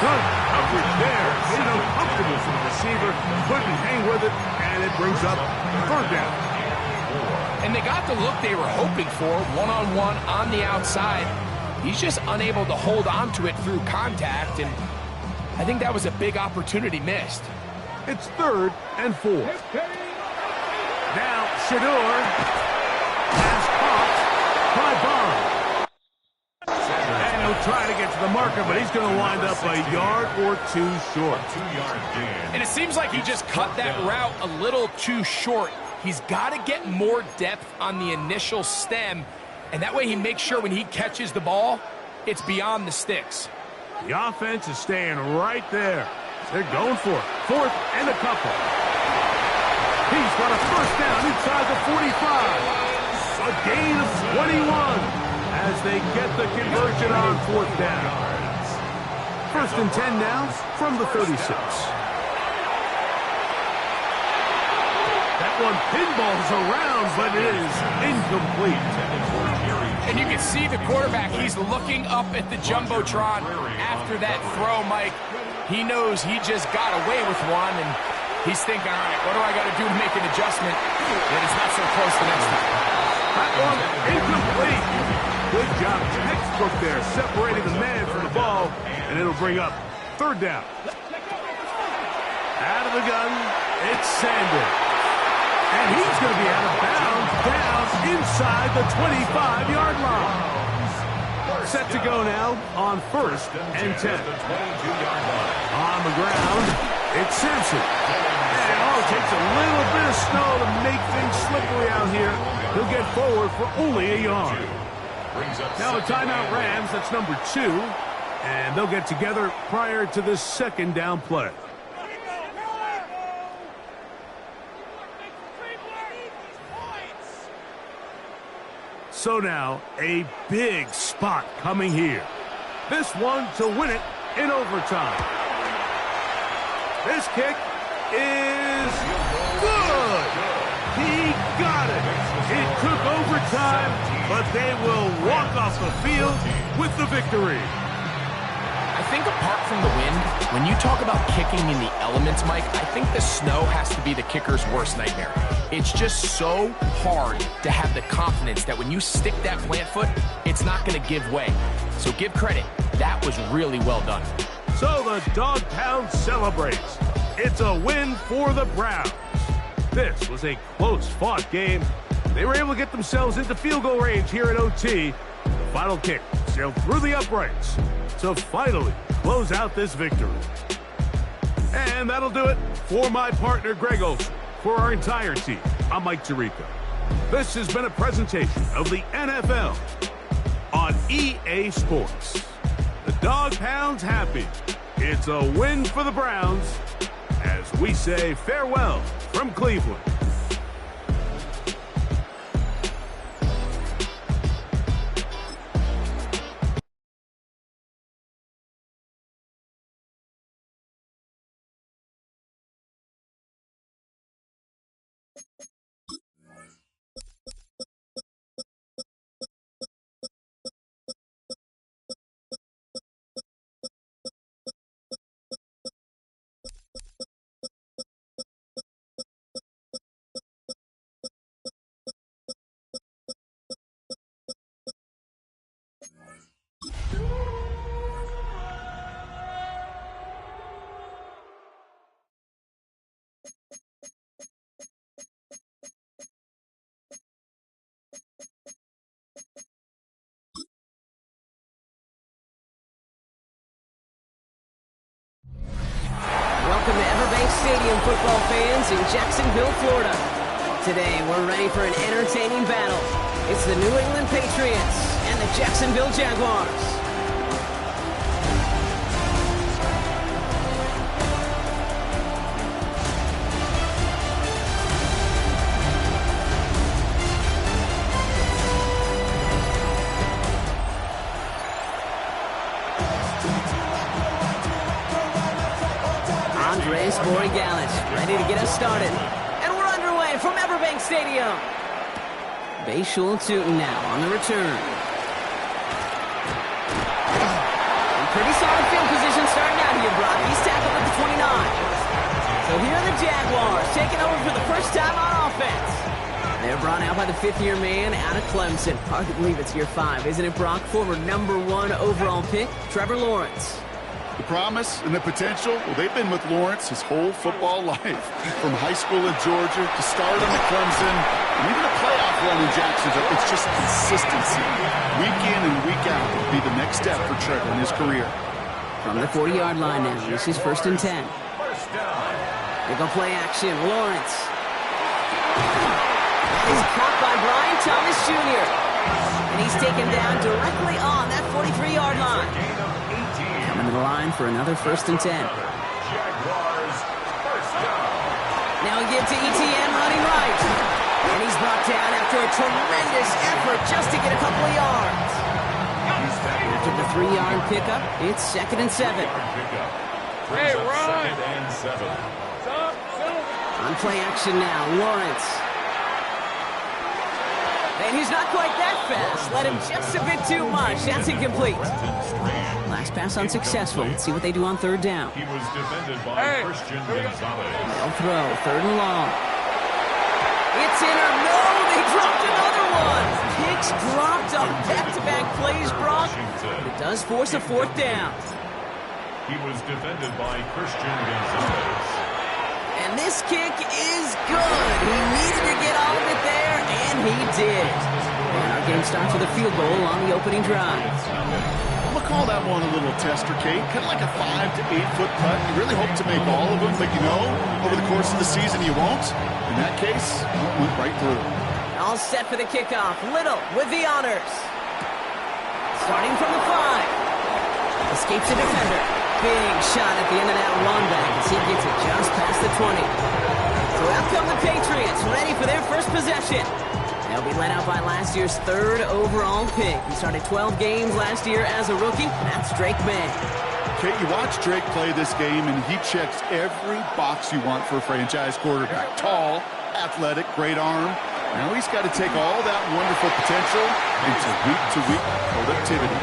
Good coverage there. Made it uncomfortable for the receiver. Couldn't hang with it, and it brings up 3rd down. And they got the look they were hoping for, one-on-one on the outside. He's just unable to hold on to it through contact, and I think that was a big opportunity missed. It's 3rd and 4. Now, Shador has caught by Bond. And he'll try to get to the marker, but he's going to wind up a yard or 2 short. 2-yard gain. And it seems like he just cut that route a little too short. He's got to get more depth on the initial stem, and that way he makes sure when he catches the ball, it's beyond the sticks. The offense is staying right there. They're going for it. 4th and a couple. He's got a first down inside the 45. A gain of 21 as they get the conversion on 4th down. 1st and 10 now from the 36. That one pinballs around, but it is incomplete. And you can see the quarterback, he's looking up at the Jumbotron after that throw, Mike. He knows he just got away with one, and he's thinking, all right, what do I got to do to make an adjustment when it's not so close the next time? That one incomplete. Good job, textbook there, separating the man from the ball, and it'll bring up 3rd down. Out of the gun, it's Sanders. And he's going to be out of bounds, down inside the 25-yard line. Set to go now on 1st and 10. On the ground, it's Simpson. And it takes a little bit of snow to make things slippery out here. He'll get forward for only a yard. Now a timeout Rams, that's number 2. And they'll get together prior to this 2nd down play. So now, a big spot coming here. This one to win it in overtime. This kick is good. He got it. It took overtime, but they will walk off the field with the victory. I think apart from the wind, when you talk about kicking in the elements, Mike, I think the snow has to be the kicker's worst nightmare. It's just so hard to have the confidence that when you stick that plant foot, it's not going to give way. So give credit. That was really well done. So the Dog Pound celebrates. It's a win for the Browns. This was a close-fought game. They were able to get themselves into field goal range here at OT. The final kick sailed through the uprights to finally close out this victory. And that'll do it for my partner, Greg Olson. For our entire team, I'm Mike Tirico. This has been a presentation of the NFL on EA Sports. The Dog Pound's happy. It's a win for the Browns as we say farewell from Cleveland. Welcome to Everbank Stadium, football fans in Jacksonville, Florida. Today, we're ready for an entertaining battle. It's the New England Patriots and the Jacksonville Jaguars. Corey Gallant, ready to get us started. And we're underway from Everbank Stadium. Bayshul Tootin now on the return. Pretty solid field position starting out here, Brock. He's tackled at the 29. So here are the Jaguars taking over for the first time on offense. They're brought out by the fifth-year man out of Clemson. Hard to believe it's year 5, isn't it, Brock? Former #1 overall pick, Trevor Lawrence. The promise and the potential, well, they've been with Lawrence his whole football life. From high school in Georgia to stardom at Clemson, and even a playoff run in Jacksonville. It's just consistency. Week in and week out will be the next step for Trevor in his career. From the 40-yard line now, this is 1st and 10. They go play action, Lawrence. That is caught by Brian Thomas Jr. And he's taken down directly on that 43-yard line. Coming to the line for another 1st and 10. Now we get to ETN running right. And he's brought down after a tremendous effort just to get a couple of yards. After the 3-yard pickup, it's 2nd and 7. Hey, Ron! 2nd and 7. On play action now, Lawrence. And he's not quite that fast. Let him just a bit too much. That's incomplete. Last pass unsuccessful. Let's see what they do on 3rd down. He was defended by Christian Gonzalez. They'll throw, 3rd and long. It's in or no, they dropped another one. Picks dropped on back-to-back plays, Brock. It does force a 4th down. He was defended by Christian Gonzalez. And this kick is good. He needed to get all of it there, and he did. And our game starts with a field goal on the opening drive. I'm going to call that one a little tester, Kate. Kind of like a 5 to 8 foot putt. You really hope to make all of them, but you know, over the course of the season you won't. In that case, it went right through. All set for the kickoff. Little with the honors. Starting from the 5. Escapes the defender. Big shot at the end of that run back as he gets it just past the 20. So out come the Patriots, ready for their first possession. They'll be led out by last year's 3rd overall pick. He started 12 games last year as a rookie. That's Drake May. Kate, you watch Drake play this game, and he checks every box you want for a franchise quarterback. Tall, athletic, great arm. Now he's got to take all that wonderful potential into week-to-week productivity.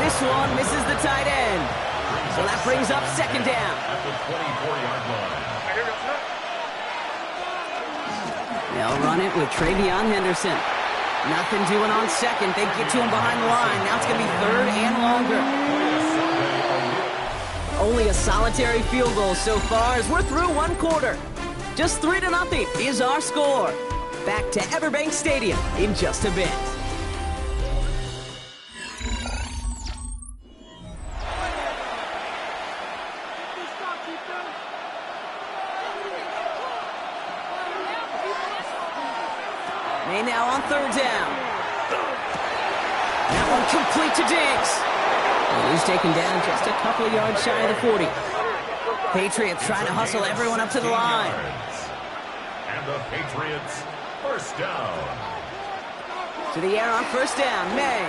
This one misses the tight end. So that brings up 2nd down. At the 24-yard line. They'll run it with Travion Henderson. Nothing doing on 2nd. They get to him behind the line. Now it's going to be 3rd and longer. Only a solitary field goal so far as we're through 1 quarter. Just 3-0 is our score. Back to Everbank Stadium in just a bit. May now on 3rd down. That one complete to Diggs. And he's taken down just a couple of yards shy of the 40. Patriots trying to hustle everyone up to the line. And the Patriots, 1st down. To the air on 1st down, May.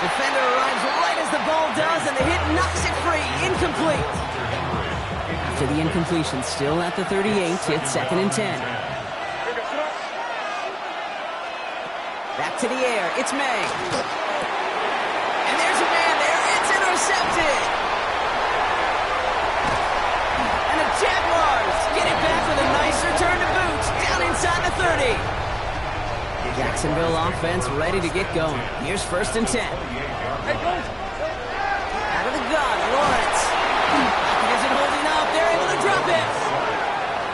Defender arrives right as the ball does, and the hit knocks it free. Incomplete. After the incompletion, still at the 38, it's 2nd and 10. Back to the air, it's May. And there's a man there, it's intercepted. And the Jaguars get it back with a nice return to boot, down inside the 30. Jacksonville offense ready to get going. Here's 1st and 10. Out of the gun, Lawrence. Pocket isn't holding up, they're able to drop it.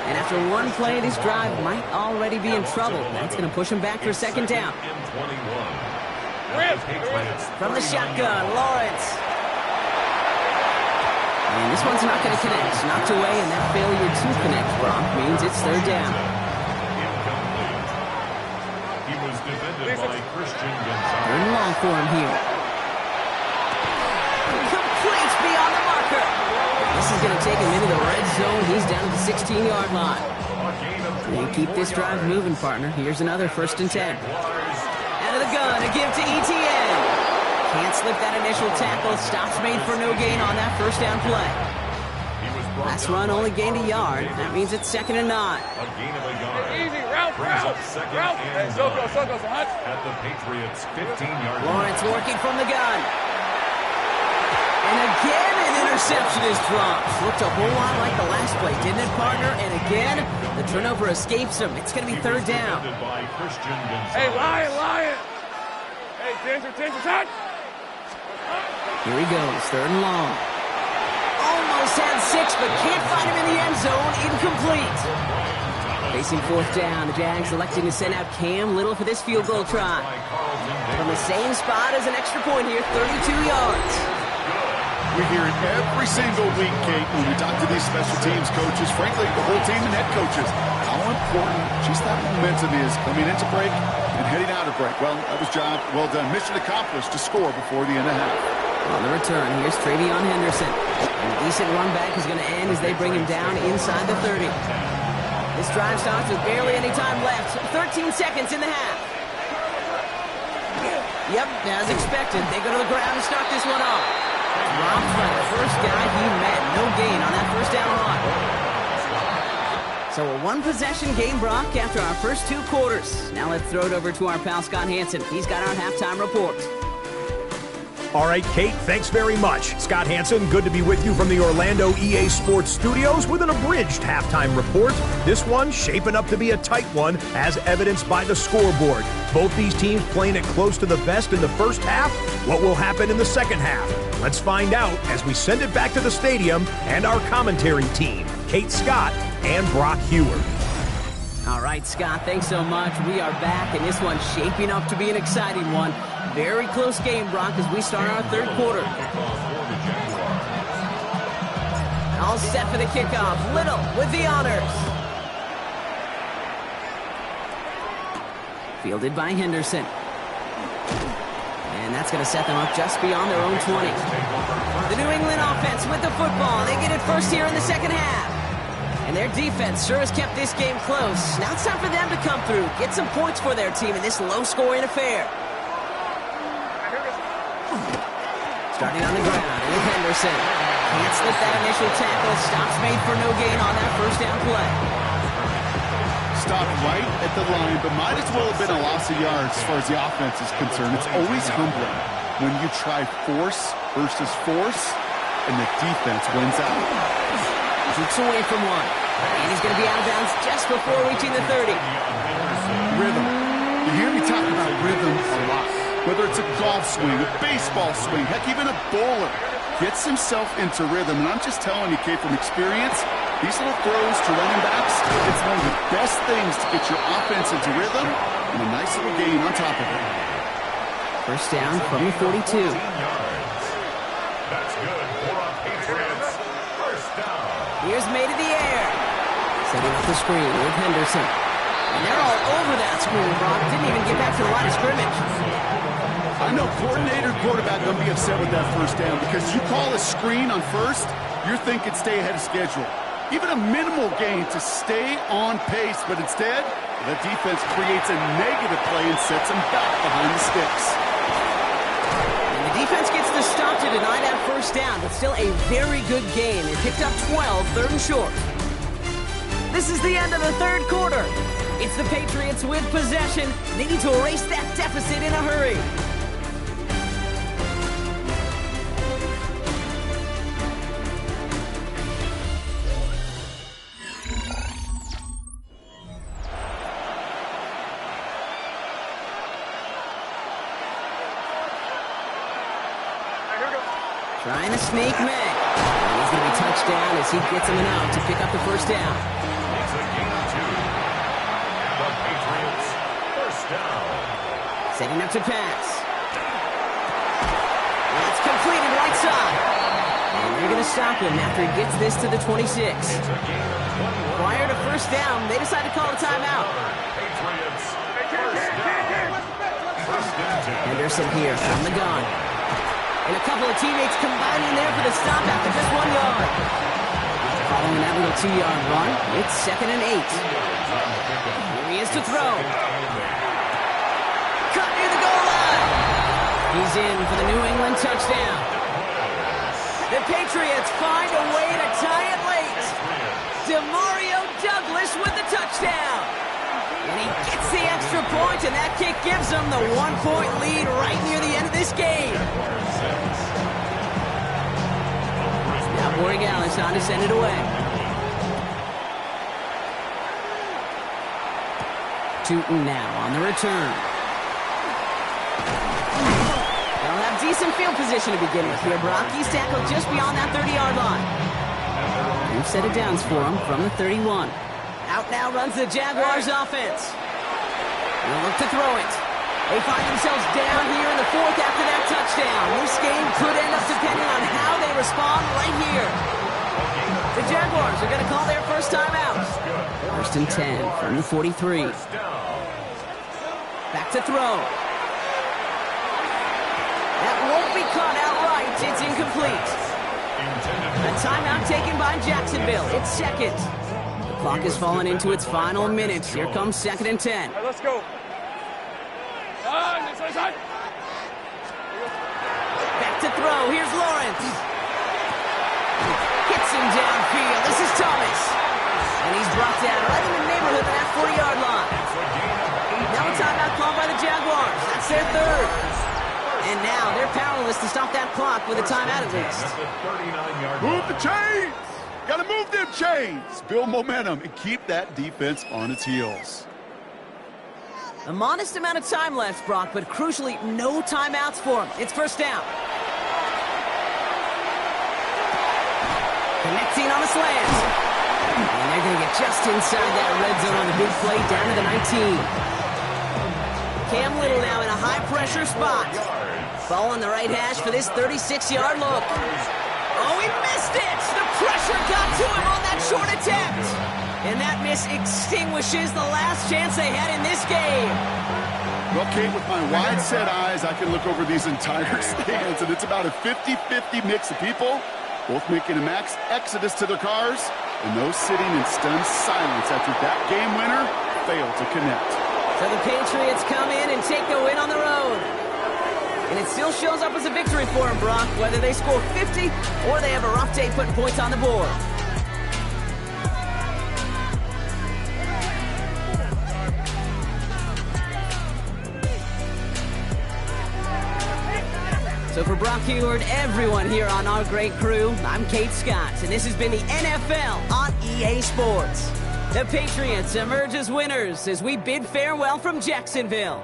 And after one play, this drive might already be in trouble. That's going to push him back for 2nd down. From the shotgun, Lawrence. And this one's not going to connect. Knocked away, and that failure to connect, Brock, means it's 3rd down. He was defended by Christian Gonzalez. 3rd and long for him here. Complete beyond the marker. This is going to take him into the red zone. He's down to the 16-yard line. They keep this drive moving, partner. Here's another 1st and 10. Out of the gun, a give to ETN. Can't slip that initial tackle. Stops made for no gain on that 1st down play. Last run only gained a yard. That means it's 2nd and 9. A gain of a yard. Easy, route. 2nd and 9. At the Patriots' 15-yard line. Lawrence working from the gun. And again, an interception is dropped. Looked a whole lot like the last play, didn't it, partner? And again, the turnover escapes him. It's going to be third down. Hey, Lion! Hey, attention, touch! Here he goes, third and long. Almost had 6, but can't find him in the end zone. Incomplete. Facing fourth down, the Jags electing to send out Cam Little for this field goal try. From the same spot as an extra point here, 32 yards. We hear it every single week, Kate, when we talk to these special teams coaches, frankly, the whole team and head coaches, how important just that momentum is coming into break and heading out of break. Well, that was job well done. Mission accomplished to score before the end of half. On the return, here's Travion Henderson. And a decent run back is going to end as they bring him down inside the 30. This drive starts with barely any time left. 13 seconds in the half. Yep, as expected, they go to the ground and start this one off. Dropped by the first guy he met. No gain on that first down run. So a one-possession game, Brock, after our first 2 quarters. Now let's throw it over to our pal Scott Hanson. He's got our halftime report. All right, Kate, thanks very much. Scott Hanson, good to be with you from the Orlando EA Sports Studios with an abridged halftime report. This one shaping up to be a tight one, as evidenced by the scoreboard. Both these teams playing it close to the vest in the first half. What will happen in the second half? Let's find out as we send it back to the stadium and our commentary team, Kate Scott and Brock Hewer. All right, Scott, thanks so much. We are back, and this one's shaping up to be an exciting one. Very close game, Brock, as we start our third quarter. All set for the kickoff. Little with the honors. Fielded by Henderson. And that's going to set them up just beyond their own 20. The New England offense with the football. They get it first here in the second half. And their defense sure has kept this game close. Now it's time for them to come through, get some points for their team in this low-scoring affair. Starting on the ground with Henderson. Can't slip that initial tackle. Stops made for no gain on that first down play. Stopped right at the line, but might as well have been a loss of yards as far as the offense is concerned. It's always humbling when you try force versus force, and the defense wins out. Keeps away from one. And he's going to be out of bounds just before reaching the 30. Rhythm. You hear me talk about rhythm a lot. Whether it's a golf swing, a baseball swing, heck, even a bowler gets himself into rhythm. And I'm just telling you, Kate, from experience, these little throws to running backs, it's one of the best things to get your offense into rhythm and a nice little gain on top of it. First down from the 42. That's good for a Patriots. First down. Here's made in the air. Setting up the screen with Henderson. And they're all over that screen, Brock. Didn't even get back to the line of scrimmage. I know coordinator and quarterback going to be upset with that first down because you call a screen on first, you're thinking stay ahead of schedule. Even a minimal gain to stay on pace, but instead, the defense creates a negative play and sets them back behind the sticks. And the defense gets the stop to deny that first down, but still a very good game. It picked up 12, third and short. This is the end of the third quarter. It's the Patriots with possession. They need to erase that deficit in a hurry. Trying to sneak May. And he's going to be touched down as he gets him an out to pick up the first down. It's a gain of 2. And the Patriots first down. Setting up to pass. And it's completed right side. And they're going to stop him after he gets this to the 26. Prior to first down, they decide to call a timeout. Patriots first down. First and 10. Henderson here from the gun. And a couple of teammates combining there for the stop after just 1 yard. Following that little 2-yard run, it's 2nd and 8. Here he is to throw. Cut near the goal line. He's in for the New England touchdown. The Patriots find a way to tie it late. Demario Douglas with the touchdown. And he gets the extra point, and that kick gives them the 1-point lead right near the end of this game. Corey Gallis on to send it away. Tootin now on the return. They'll have decent field position to begin with here. Brock, he's tackled just beyond that 30-yard line. New set of downs for him from the 31. Out now runs the Jaguars offense. They'll look to throw it. They find themselves down here in the fourth after that touchdown. This game could end up depending on how they respond right here. The Jaguars are going to call their first time out. First and 10 from the 43. Back to throw. That won't be caught outright. It's incomplete. A timeout taken by Jacksonville. It's second. The clock has fallen into its final minutes. Here comes second and 10. Right, let's go. Back to throw. Here's Lawrence. Hits him downfield. This is Thomas. And he's brought down right in the neighborhood of that 40-yard line. Now a timeout called by the Jaguars. That's their third. And now they're powerless to stop that clock with a timeout at least. Move the chains! Gotta move them chains! Build momentum and keep that defense on its heels. A modest amount of time left, Brock, but crucially, no timeouts for him. It's first down. Connecting on a slant. And they're going to get just inside that red zone on the big play down to the 19. Cam Little now in a high-pressure spot. Ball on the right hash for this 36-yard look. Oh, he missed it! The pressure got to him on that short attempt. And that miss extinguishes the last chance they had in this game. Well, Kate, with my wide-set eyes, I can look over these entire stands, and it's about a 50-50 mix of people, both making a max exodus to their cars, and those sitting in stunned silence after that game winner failed to connect. So the Patriots come in and take the win on the road. And it still shows up as a victory for them, Brock, whether they score 50 or they have a rough day putting points on the board. So for Brock Heward, everyone here on our great crew, I'm Kate Scott, and this has been the NFL on EA Sports. The Patriots emerge as winners as we bid farewell from Jacksonville.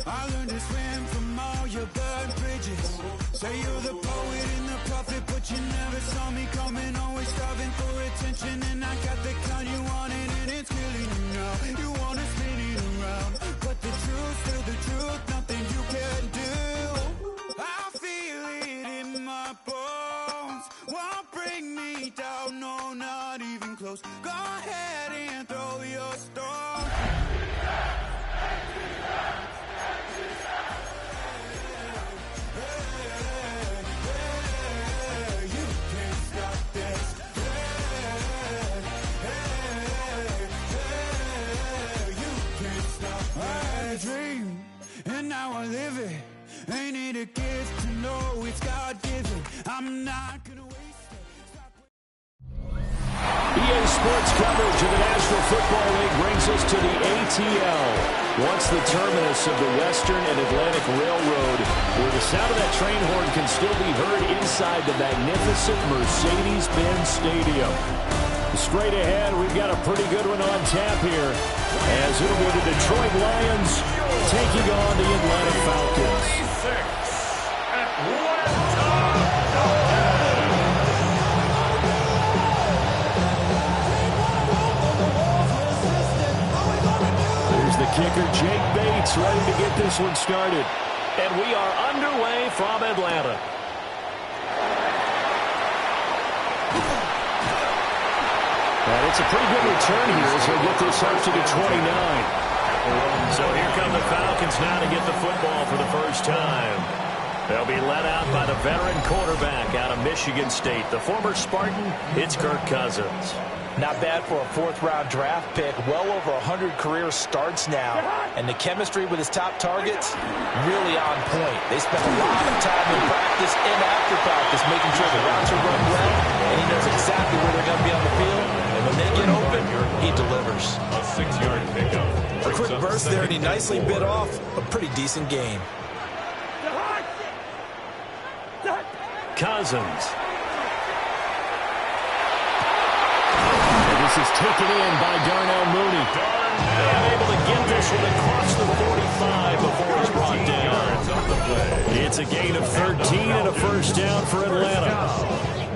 I learned to swim from all your burnt bridges. Say you're the poet and the prophet, but you never saw me coming. Always starving for attention, and I got the kind you wanted, and it's killing you now. You wanna spin it around, but the truth's still the truth. Nothing you can do. I feel it in my bones. Won't bring me down, no, not even close. Go ahead and throw your stone. Dream, and now I live it. Ain't it a gift to know it's God-given? I'm not gonna waste it. EA Sports coverage of the National Football League brings us to the ATL, once the terminus of the Western and Atlantic Railroad, where the sound of that train horn can still be heard inside the magnificent Mercedes-Benz Stadium. Straight ahead, we've got a pretty good one on tap here, as it'll be the Detroit Lions taking on the Atlanta Falcons. There's the kicker, Jake Bates, ready to get this one started. And we are underway from Atlanta. And it's a pretty good return here as he'll get this up to the 29. So here come the Falcons now to get the football for the first time. They'll be led out by the veteran quarterback out of Michigan State. The former Spartan, it's Kirk Cousins. Not bad for a fourth-round draft pick. Well over 100 career starts now. And the chemistry with his top targets, really on point. They spend a lot of time in practice and after practice making sure the routes are run well. And he knows exactly where they're going to be on the field. And when they get open, he delivers. A 6-yard pickup. A quick burst there, and he nicely bit off a pretty decent game. Cousins. And this is taken in by Darnell Mooney. And able to get this one across the 45 before he's brought down. It's a gain of 13 and a first down for Atlanta.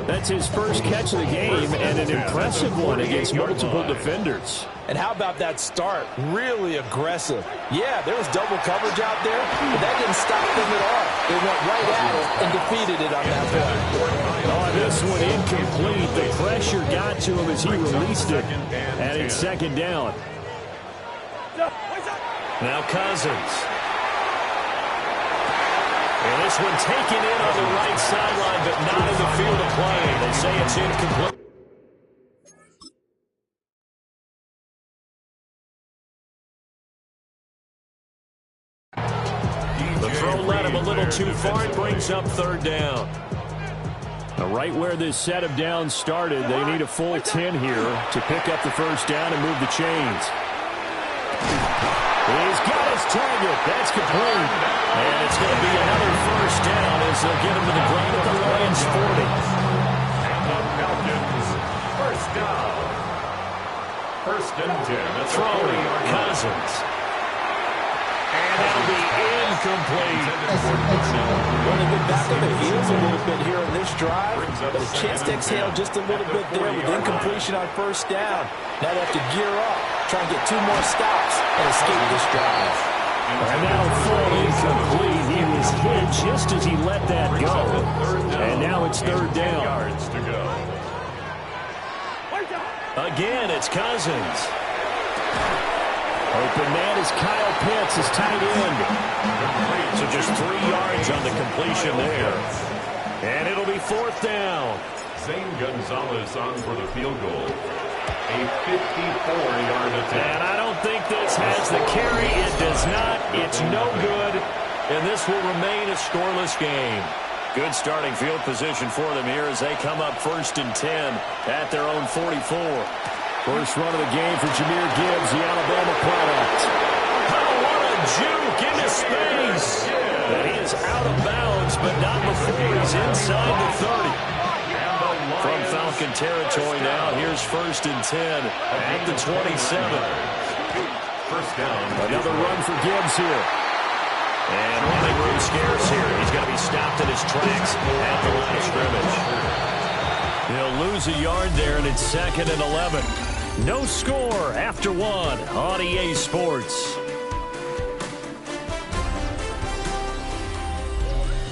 That's his first catch of the game and an impressive one against multiple defenders. And how about that start? Really aggressive. Yeah, there was double coverage out there, but that didn't stop them at all. They went right at it and defeated it on that play. Oh, this one incomplete. The pressure got to him as he released it. And it's second down. Now Cousins. And this one taken in on the right sideline, but not in the field of play. They say it's incomplete. The throw led him a little too far. It brings up third down. Now, right where this set of downs started, they need a full 10 here to pick up the first down and move the chains. He's got his target. That's complete. And it's going to be another first down as they'll get him to the ground at the Lions 40. And the Falcons, first down. First and 10. Throwing Cousins. And that'll be incomplete. Well, they've been back on their heels a little bit here on this drive, but a chance to exhale just a little bit there with incompletion on first down. Now they have to gear up, try and get 2 more stops and escape this drive. And that'll fall incomplete. He was hit just as he let that go. And now it's third down. Again, it's Cousins. Open man is Kyle Pitts, his tight end. So just 3 yards on the completion there. And it'll be fourth down. Zane Gonzalez on for the field goal. A 54-yard attempt. And I don't think this has the carry. It does not. It's no good. And this will remain a scoreless game. Good starting field position for them here as they come up first and 10 at their own 44. First run of the game for Jahmyr Gibbs, the Alabama product. Oh, what a juke into space. And he is out of bounds, but not before he's inside the 30. From Falcon territory now, here's first and 10 at the 27. First down. Another run for Gibbs here. And running room scarce here. He's going to be stopped in his tracks at the line of scrimmage. He'll lose a yard there, and it's second and 11. No score after 1 on EA Sports.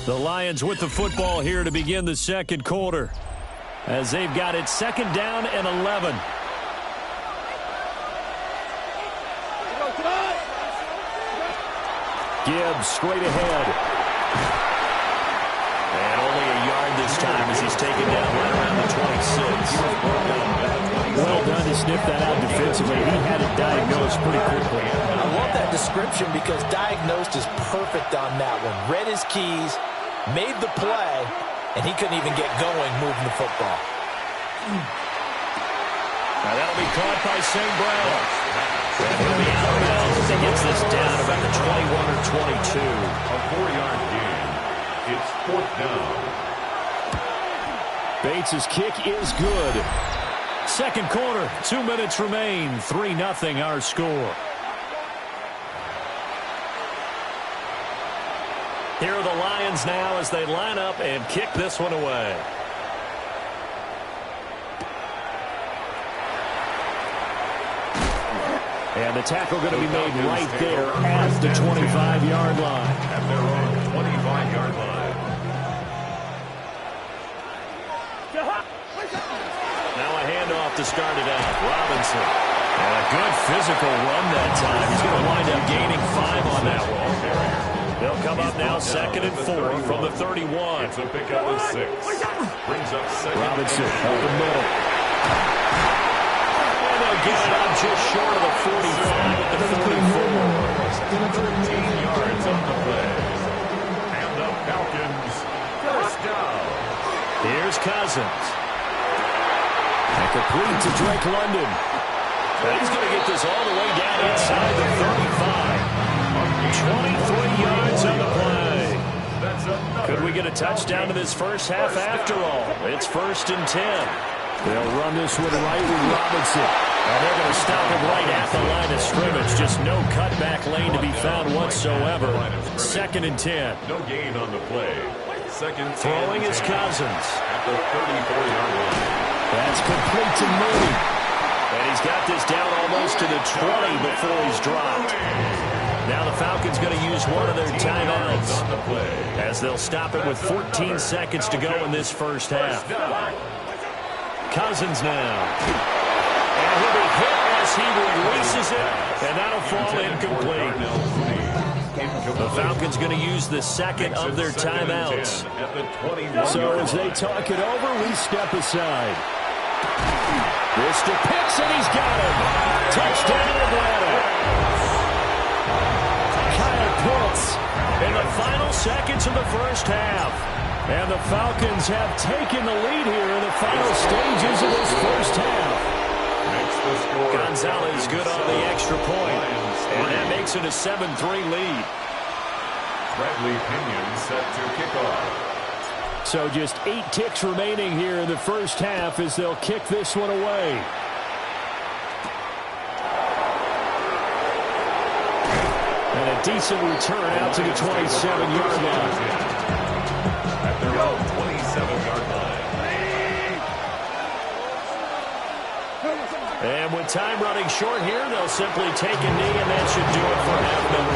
The Lions with the football here to begin the second quarter as they've got it second down and 11. Gibbs straight ahead. And only a yard this time as he's taken down right around the 26. Well done to sniff that out defensively. He had it diagnosed pretty quickly. I love that description because diagnosed is perfect on that one. Read his keys, made the play, and he couldn't even get going moving the football. Now that'll be caught by St. Brown. And he'll be out of bounds as he gets this down about the 21 or 22. A 4-yard gain. It's fourth down. Bates' kick is good. Second quarter, 2 minutes remain. 3-0 our score. Here are the Lions now as they line up and kick this one away. And the tackle going to be made right there at the 25-yard line. At their own 25-yard line. Now a handoff to start it out. Robinson. And a good physical run that time. He's going to wind up gaining 5 on that one. They'll come up now, 2nd and 4 from the 31. It's a pickup of 6. Brings up 2nd. Robinson up the middle. And they'll get it up just short of the 45 at the 44. 13 yards on the play. And the Falcons, first down. Here's Cousins. And complete to Drake London. And he's going to get this all the way down inside the 35. 23 yards on the play. Could we get a touchdown in this first half after all? It's 1st and 10. They'll run this one right with Robinson. And they're going to stop him right at the line of scrimmage. Just no cutback lane to be found whatsoever. 2nd and 10. No gain on the play. 2nd. Throwing is Cousins. At the 34-yard line. That's complete to Mooney. And he's got this down almost to the 20 before he's dropped. Now the Falcons going to use one of their timeouts as they'll stop it with 14 seconds to go in this first half. Cousins now. And he'll be hit as he releases it, and that'll fall incomplete. The Falcons going to use the second of their timeouts. So as they talk it over, we step aside. This to Pitts, and he's got him. Touchdown Atlanta. Pitts in the final seconds of the first half. And the Falcons have taken the lead here in the final stages of this first half. Gonzalez good on the extra point. And that makes it a 7-3 lead. Bradley Pinion set to kick off. So just 8 ticks remaining here in the first half as they'll kick this one away. And a decent return out to the 27-yard line. At their own 27-yard line. And with time running short here, they'll simply take a knee, and that should do it for half number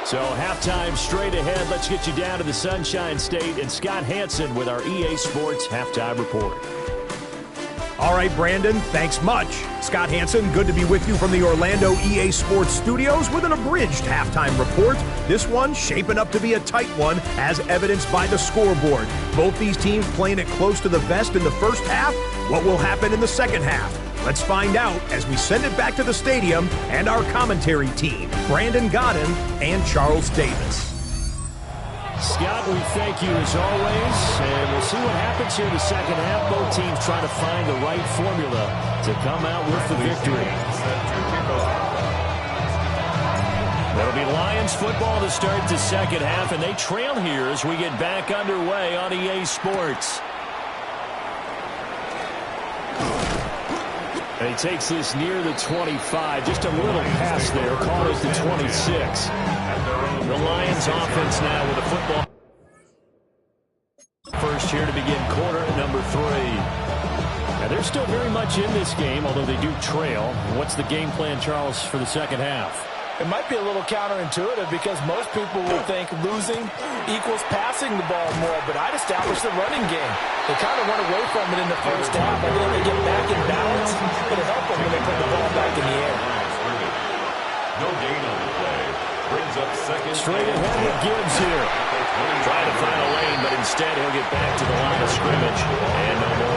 1. So halftime straight ahead. Let's get you down to the Sunshine State and Scott Hansen with our EA Sports Halftime Report. All right, Brandon, thanks much. Scott Hansen, good to be with you from the Orlando EA Sports Studios with an abridged halftime report. This one shaping up to be a tight one, as evidenced by the scoreboard. Both these teams playing it close to the vest in the first half. What will happen in the second half? Let's find out as we send it back to the stadium and our commentary team, Brandon Godden and Charles Davis. Scott, we thank you as always, and we'll see what happens here in the second half. Both teams trying to find the right formula to come out with the victory. That'll be Lions football to start the second half, and they trail here as we get back underway on EA Sports. And he takes this near the 25, just a little pass there, caught at the 26. The Lions offense now with a football. First here to begin quarter number 3. Now they're still very much in this game, although they do trail. What's the game plan, Charles, for the second half? It might be a little counterintuitive because most people will think losing equals passing the ball more, but I'd establish the running game. They kind of went away from it in the first half, but then they get back in balance. It'll help them when they put the ball back in the air. No gain on the play. Brings up second. Straight ahead with Gibbs here. Trying to find a lane, but instead he'll get back to the line of scrimmage. And no more.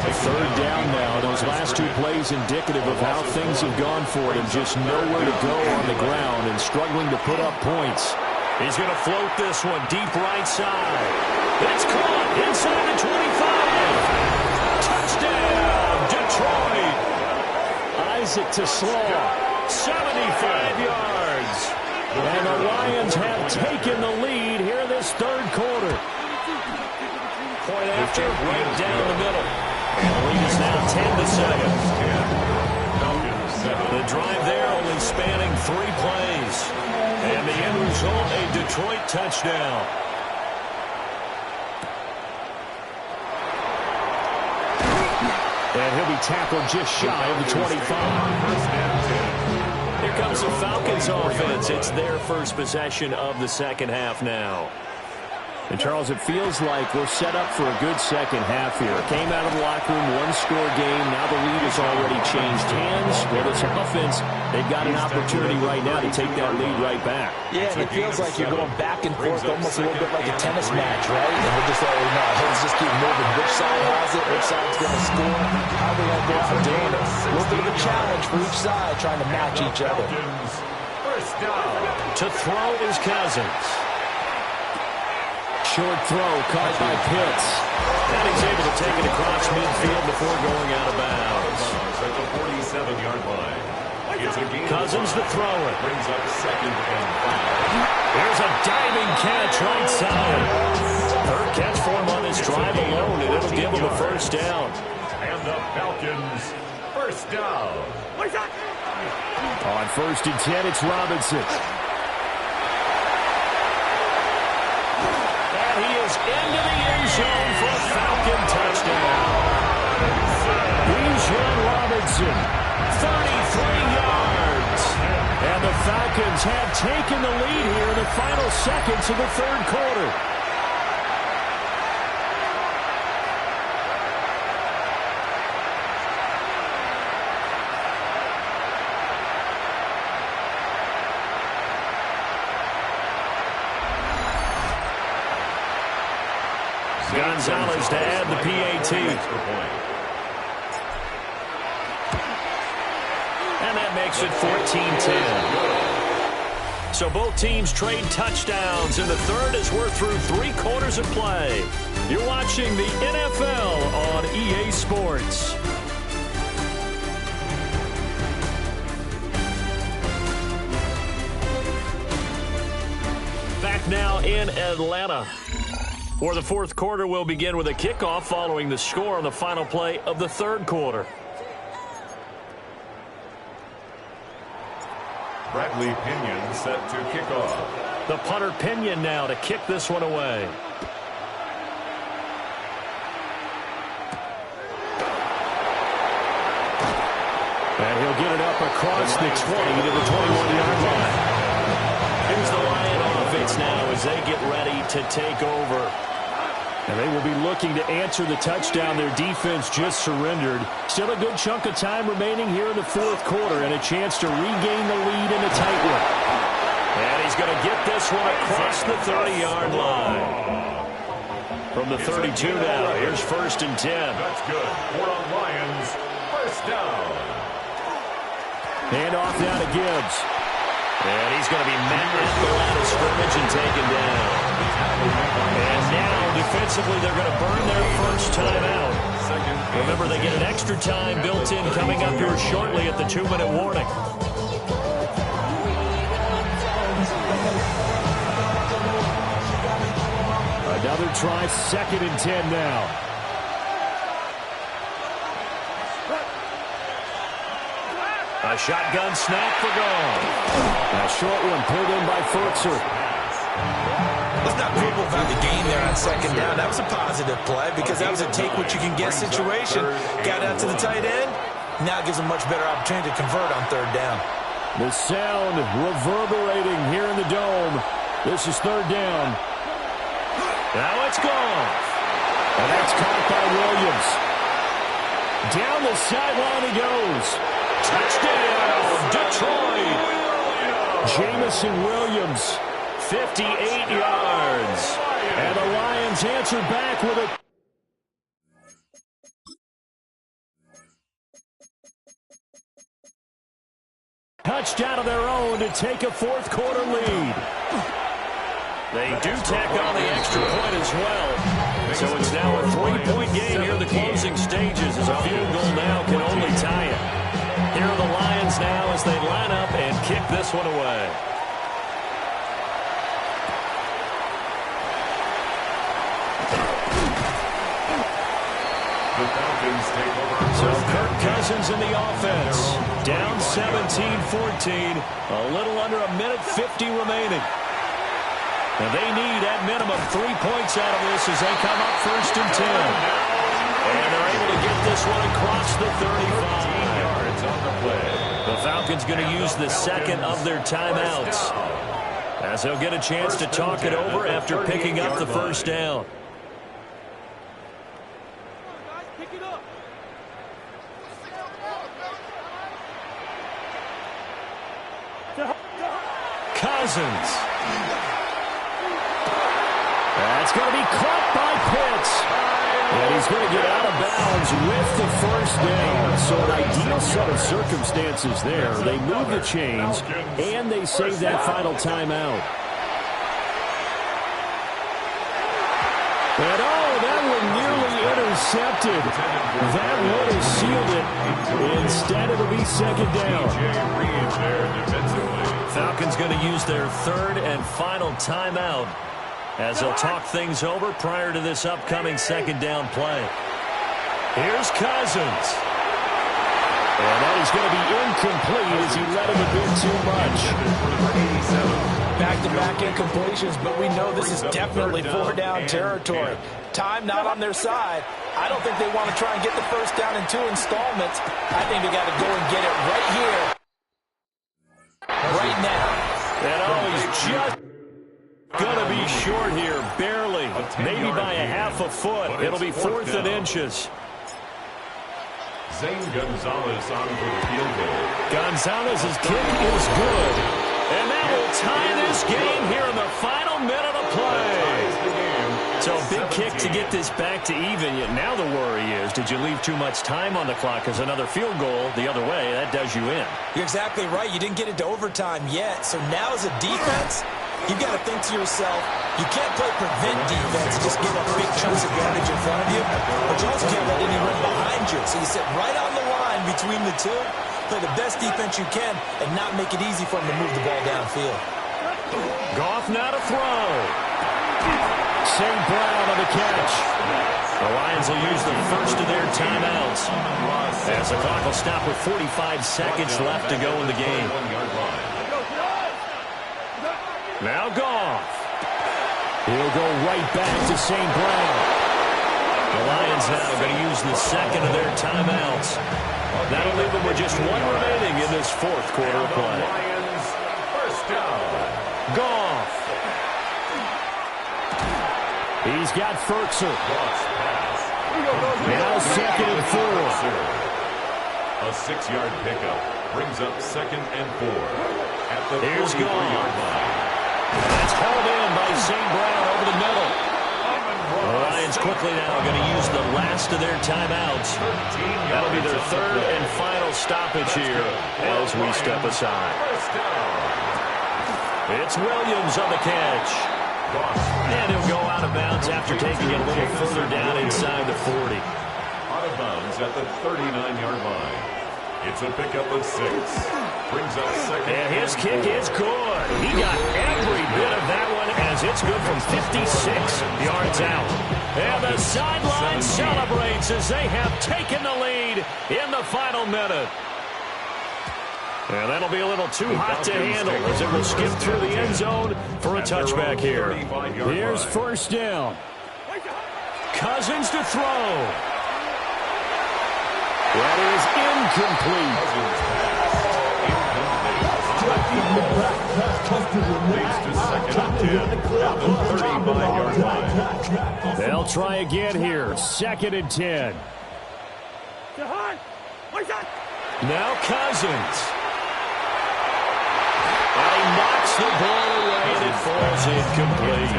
Third down now. Those last 2 plays indicative of how things have gone for him. Just nowhere to go on the ground and struggling to put up points. He's going to float this one deep right side. It's caught inside the 25. Touchdown, Detroit. Isaac to Slaw. 75 yards. And the Lions have taken the lead here in this third quarter. Point after, right down the middle. And the lead is now 10-7. The drive there only spanning 3 plays. And the end result, a Detroit touchdown. And he'll be tackled just shy of the 25. Here comes the Falcons offense. It's their first possession of the second half now. And, Charles, it feels like we're set up for a good second half here. Came out of the locker room, one-score game. Now the lead has already changed hands. Well, this offense, they've got an opportunity right now to take that lead right back. Yeah, and it feels like you're going back and forth, almost a little bit like a tennis match, right? And we're just letting know, heads just keep moving. Which side has it? Which side's going to score? How are they going to go out doing it? A little bit of a challenge for each side, trying to match each other. To throw is Cousins. Short throw caught by Pitts. And he's able to take it across midfield before going out of bounds. At the 47-yard line. Cousins the thrower. Brings up 2nd and 5. Here's a diving catch right side. Third catch for him on his drive alone, and it'll give him a first down. And the Falcons, first down. On 1st and 10, it's Robinson. And he is into the end zone for a Falcon touchdown. Bijan Robinson, 33 yards. And the Falcons have taken the lead here in the final seconds of the third quarter. Gonzalez to add the PAT. And that makes it 14-10. So both teams trade touchdowns, and the third as we're through 3 quarters of play. You're watching the NFL on EA Sports. Back now in Atlanta. For the fourth quarter, we'll begin with a kickoff following the score on the final play of the third quarter. Bradley Pinion set to kick off. The punter Pinion now to kick this one away. And he'll get it up across the 20 to the 21-yard line. Here's the Lion offense now as they get ready to take over. And they will be looking to answer the touchdown their defense just surrendered. Still a good chunk of time remaining here in the fourth quarter and a chance to regain the lead in a tight one. And he's going to get this one across the 30-yard line. From the 32 now, here's 1st and 10. That's good for the Lions. First down. Hand off now to Gibbs. And he's going to be met at the line of scrimmage and taken down. And now, defensively, they're going to burn their first time out. Remember, they get an extra time built in coming up here shortly at the 2-minute warning. Another try, 2nd and 10 now. A shotgun snap for goal. A short one pulled in by Furtzer. Let's not quibble about the game there on 2nd down. That was a positive play because that was a take-what-you-can-get situation. Got out to the tight end. Now it gives them much better opportunity to convert on 3rd down. The sound reverberating here in the dome. This is 3rd down. Now it's gone. And that's caught by Williams. Down the sideline he goes. Touchdown, Detroit. Jamison Williams, 58 yards. And the Lions answer back with a touchdown of their own to take a fourth quarter lead. They do tack on the extra point as well. So it's now a 3-point game here in the closing stages as a field goal now can only tie it. Here are the Lions now as they line up and kick this one away. So Kirk Cousins in the offense. Down 17-14. A little under a minute 50 remaining. And they need, at minimum, 3 points out of this as they come up 1st and 10. And they're able to get this one across the 35. The Falcons going to use the second of their timeouts. As he'll get a chance to talk it over after picking up the first down. Cousins. That's going to be caught by Pitts. And he's going to get out of bounds with the first down. So an ideal set of circumstances there. They move the chains, and they save that final timeout. And that one nearly intercepted. That would have sealed it. Instead, it'll be second down. Falcons going to use their third and final timeout as they'll talk things over prior to this upcoming second down play. Here's Cousins. And that is going to be incomplete as he let him a bit too much. Back-to-back incompletions, but we know this is definitely four-down territory. Time not on their side. I don't think they want to try and get the first down in 2 installments. I think they got to go and get it right here, right now. And he's just going to be short here, barely, maybe by a half a foot. It'll be 4th and inches. Zane Gonzalez on for the field goal. Gonzalez's kick is good. And that will tie this game here in the final minute of play. So a big kick to get this back to even. Yet now the worry is, did you leave too much time on the clock? Because another field goal the other way, that does you in. You're exactly right. You didn't get it to overtime yet. So now as a defense, you've got to think to yourself, you can't play prevent defense and just give up big chunks of yardage in front of you. But you also can't let any run behind you. So you sit right on the line between the two, play the best defense you can, and not make it easy for them to move the ball downfield. Goff now to throw. St. Brown on the catch. The Lions will use the first of their timeouts as the clock will stop with 45 seconds left to go in the game. Now Goff. He'll go right back to St. Brown. The Lions now going to use the second of their timeouts. That'll leave them with just one remaining in this fourth quarter of play. Lions, first down. Goff. He's got Ferkser. Now second and 4. A 6-yard pickup brings up 2nd and 4 at the 43-yard line. That's hauled in by St. Brown over the middle. The Lions quickly now going to use the last of their timeouts. That'll be their third and final stoppage here as we step aside. It's Williams on the catch. And he'll go out of bounds after taking it a little further down inside the 40. Out of bounds at the 39-yard line. It's a pickup of 6. Brings up second. And his kick is good. He got every bit of that one as it's good from 56 yards out. And the sideline celebrates as they have taken the lead in the final minute. And that'll be a little too hot to handle as it will skip through the end zone for a touchback here. Here's first down. Cousins to throw. That is incomplete. They'll try again here. 2nd and 10. Now Cousins. And he knocks the ball away and it falls incomplete.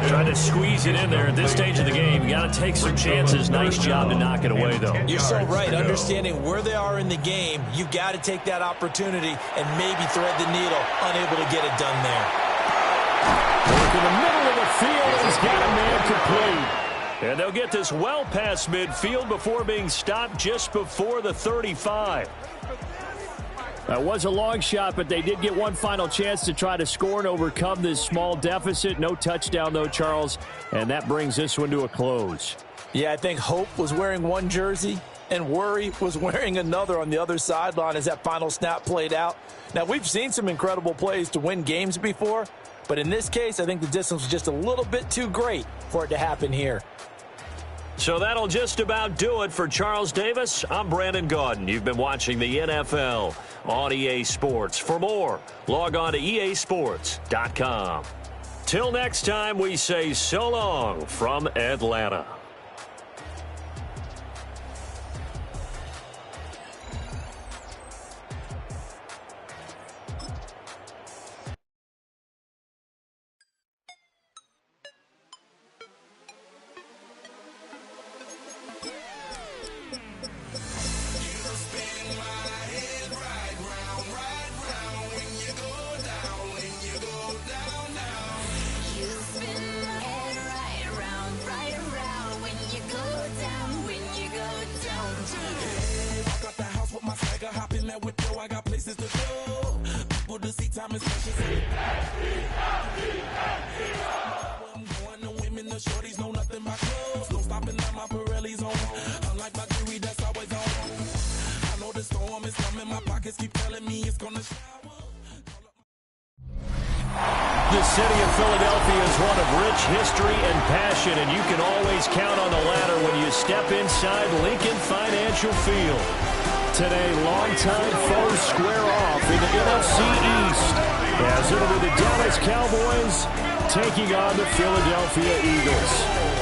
Trying to squeeze it in there at this stage of the game. You got to take some chances. Nice job to knock it away, though. You're so right. Understanding where they are in the game, you've got to take that opportunity and maybe thread the needle. Unable to get it done there. Work in the middle of the field. He's got a man complete. And they'll get this well past midfield before being stopped just before the 35. That was a long shot, but they did get one final chance to try to score and overcome this small deficit. No touchdown, though, Charles, and that brings this one to a close. Yeah, I think Hope was wearing one jersey and Worry was wearing another on the other sideline as that final snap played out. Now, we've seen some incredible plays to win games before, but in this case, I think the distance was just a little bit too great for it to happen here. So that'll just about do it for Charles Davis. I'm Brandon Gaudin. You've been watching the NFL on EA Sports. For more, log on to easports.com. Till next time, we say so long from Atlanta. The city of Philadelphia is one of rich history and passion, and you can always count on the ladder when you step inside Lincoln Financial Field. Today, longtime foes square off in the NFC East, as it'll be the Dallas Cowboys taking on the Philadelphia Eagles.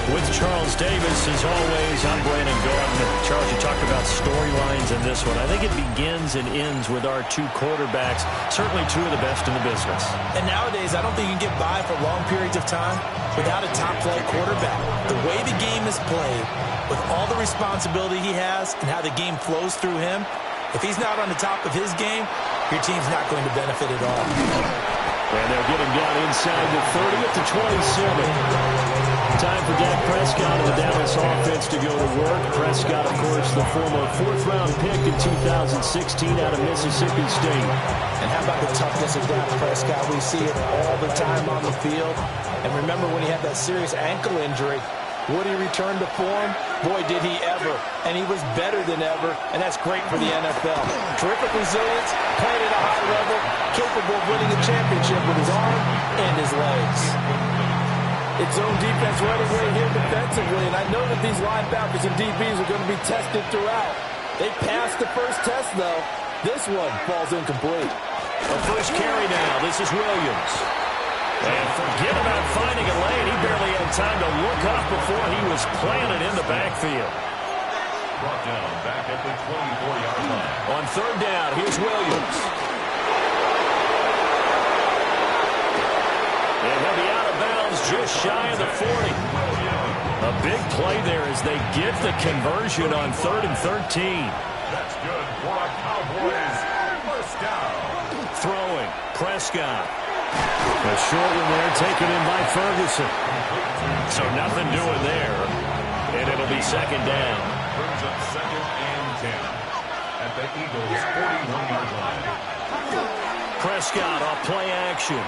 With Charles Davis, as always, I'm Brandon Gordon. Charles, you talked about storylines in this one. I think it begins and ends with our two quarterbacks, certainly two of the best in the business. And nowadays, I don't think you can get by for long periods of time without a top-flight quarterback. The way the game is played, with all the responsibility he has and how the game flows through him, if he's not on the top of his game, your team's not going to benefit at all. And they'll get him down inside the 30 at the 27. Time for Dak Prescott and the Dallas offense to go to work. Prescott, of course, the former fourth-round pick in 2016 out of Mississippi State. And how about the toughness of Dak Prescott? We see it all the time on the field. And remember when he had that serious ankle injury, would he return to form? Boy, did he ever. And he was better than ever, and that's great for the NFL. Terrific resilience, playing at a high level, capable of winning a championship with his arm and his legs. It's zone defense right away here defensively, and I know that these linebackers and DBs are going to be tested throughout. They passed the first test, though. This one falls incomplete. A first carry now. This is Williams. And forget about finding a lane. He barely had time to look up before he was planted in the backfield. Brought down back at the 24-yard line. On third down, here's Williams. And he'll be out of bounds just shy of the 40. A big play there as they get the conversion on 3rd and 13. That's good for a Cowboys first down. Throwing, Prescott. A short one there taken in by Ferguson. So nothing doing there. And it'll be second down. Brings up 2nd and 10 at the Eagles' 41-yard line. Prescott off play action.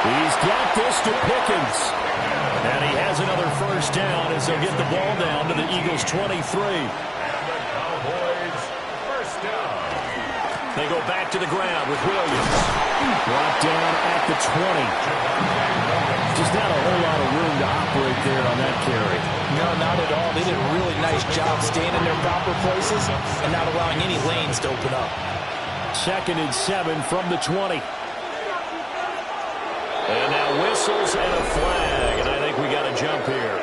He's got this to Pickens. And he has another first down as they'll get the ball down to the Eagles' 23. And the Cowboys first down. They go back to the ground with Williams. Brought down at the 20. Just not a whole lot of room to operate there on that carry. No, not at all. They did a really nice job staying in their proper places and not allowing any lanes to open up. 2nd and 7 from the 20. And now whistles and a flag, and I think we got a jump here.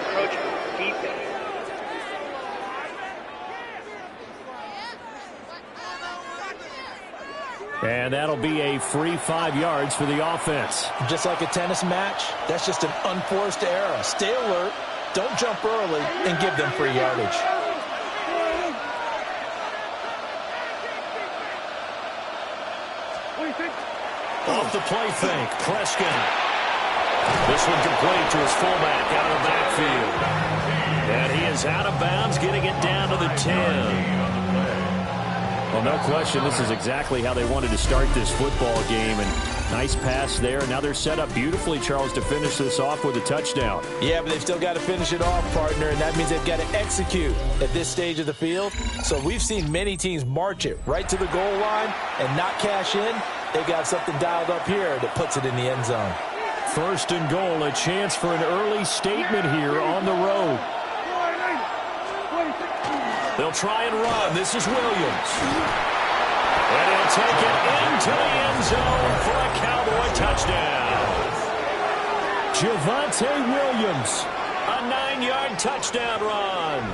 And that'll be a free 5 yards for the offense. Just like a tennis match, that's just an unforced error. Stay alert, don't jump early, and give them free yardage. Off the play fake, Prescott. This one complete to his fullback out of the backfield. And he is out of bounds, getting it down to the 10. Well, no question, this is exactly how they wanted to start this football game. And nice pass there. Now they're set up beautifully, Charles, to finish this off with a touchdown. Yeah, but they've still got to finish it off, partner, and that means they've got to execute at this stage of the field. So we've seen many teams march it right to the goal line and not cash in. They got something dialed up here that puts it in the end zone. 1st and goal, a chance for an early statement here on the road. They'll try and run. This is Williams. And he'll take it into the end zone for a Cowboy touchdown. Javonte Williams, a 9-yard touchdown run.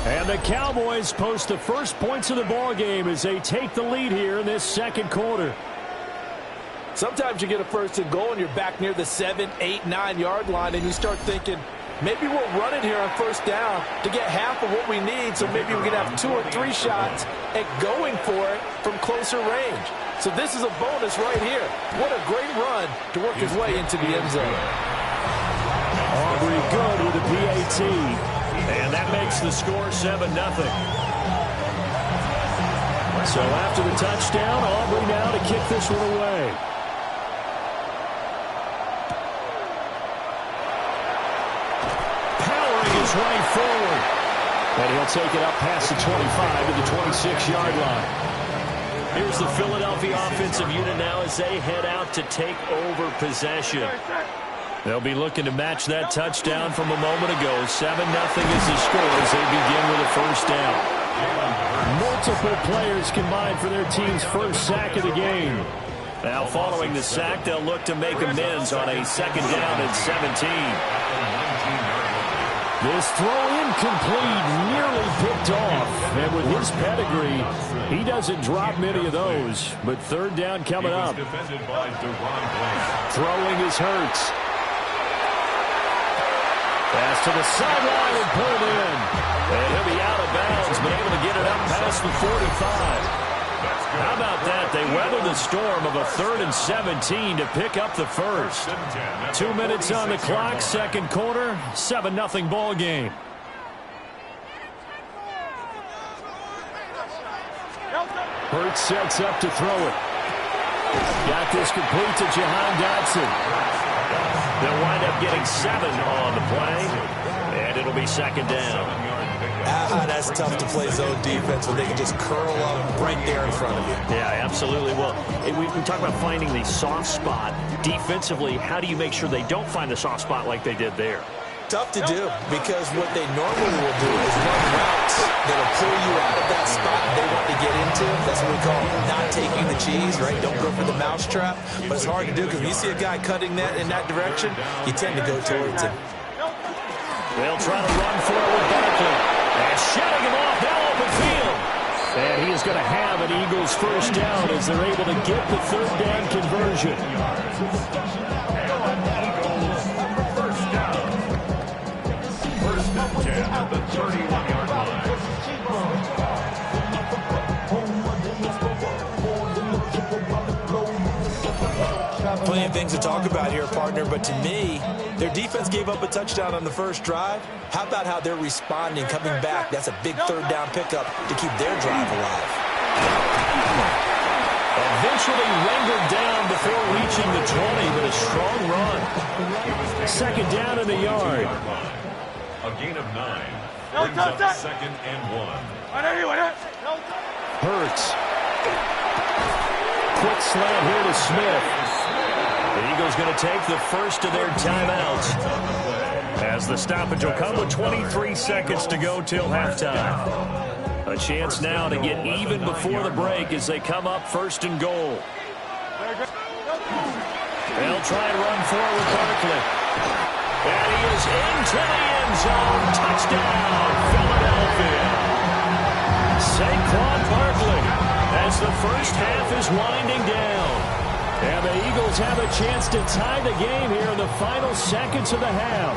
And the Cowboys post the first points of the ballgame as they take the lead here in this second quarter. Sometimes you get a first and goal and you're back near the 7, 8, 9-yard line, and you start thinking, maybe we'll run it here on first down to get half of what we need, so maybe we can have 2 or 3 shots at going for it from closer range. So this is a bonus right here. What a great run to work his way into the end zone. Aubrey good with a PAT. And that makes the score 7-0. So after the touchdown, Aubrey now to kick this one away. Powering his way forward. And he'll take it up past the 25 to the 26-yard line. Here's the Philadelphia offensive unit now as they head out to take over possession. They'll be looking to match that touchdown from a moment ago. 7-0 is the score as they begin with a first down. Multiple players combined for their team's first sack of the game. Now following the sack, they'll look to make amends on a second down at 17. This throw incomplete, nearly picked off. And with his pedigree, he doesn't drop many of those. But third down coming up. Throwing is Hurts. Pass to the sideline and pulled in. And he'll be out of bounds, but able to get it up past the 45. How about that? They weather the storm of a 3rd and 17 to pick up the first. 2 minutes on the clock, second quarter, 7-0 ball game. Hurts sets up to throw it. Got this complete to Jahan Dotson. They'll wind up getting 7 on the play, and it'll be second down. That's tough to play zone defense when they can just curl up right there in front of you. Yeah, absolutely. Well, we talk about finding the soft spot. Defensively, how do you make sure they don't find the soft spot like they did there? Tough to do, because what they normally will do is run routes that'll pull you out of that spot they want to get into. That's what we call not taking the cheese, right? Don't go for the mousetrap. But it's hard to do, because when you see a guy cutting that in that direction, you tend to go towards him. They'll try to run for it with Barkley. And shutting him off down open field. And he is going to have an Eagles first down as they're able to get the third down conversion. At the 31-yard line. Plenty of things to talk about here, partner, but to me, their defense gave up a touchdown on the first drive. How about how they're responding, coming back? That's a big third down pickup to keep their drive alive. Eventually wrangled down before reaching the 20, but a strong run. Second down in the yard. A gain of 9. Brings up 2nd and 1. Hurts. Quick slant here to Smith. The Eagles going to take the first of their timeouts as the stoppage will come with 23 seconds to go till halftime. A chance now to get even before the break as they come up 1st and goal. They'll try and run forward with Barkley. And he is into the end zone. Touchdown, Philadelphia. Saquon Barkley as the first half is winding down. And the Eagles have a chance to tie the game here in the final seconds of the half.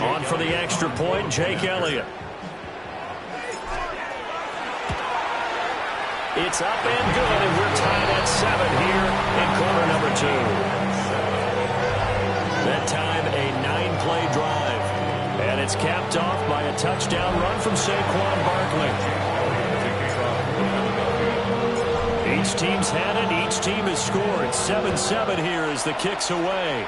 On for the extra point, Jake Elliott. It's up and good, and we're tied at 7 here in quarter number 2. That time, a 9-play drive. And it's capped off by a touchdown run from Saquon Barkley. Each team's had it. Each team has scored. 7-7 here as the kick's away.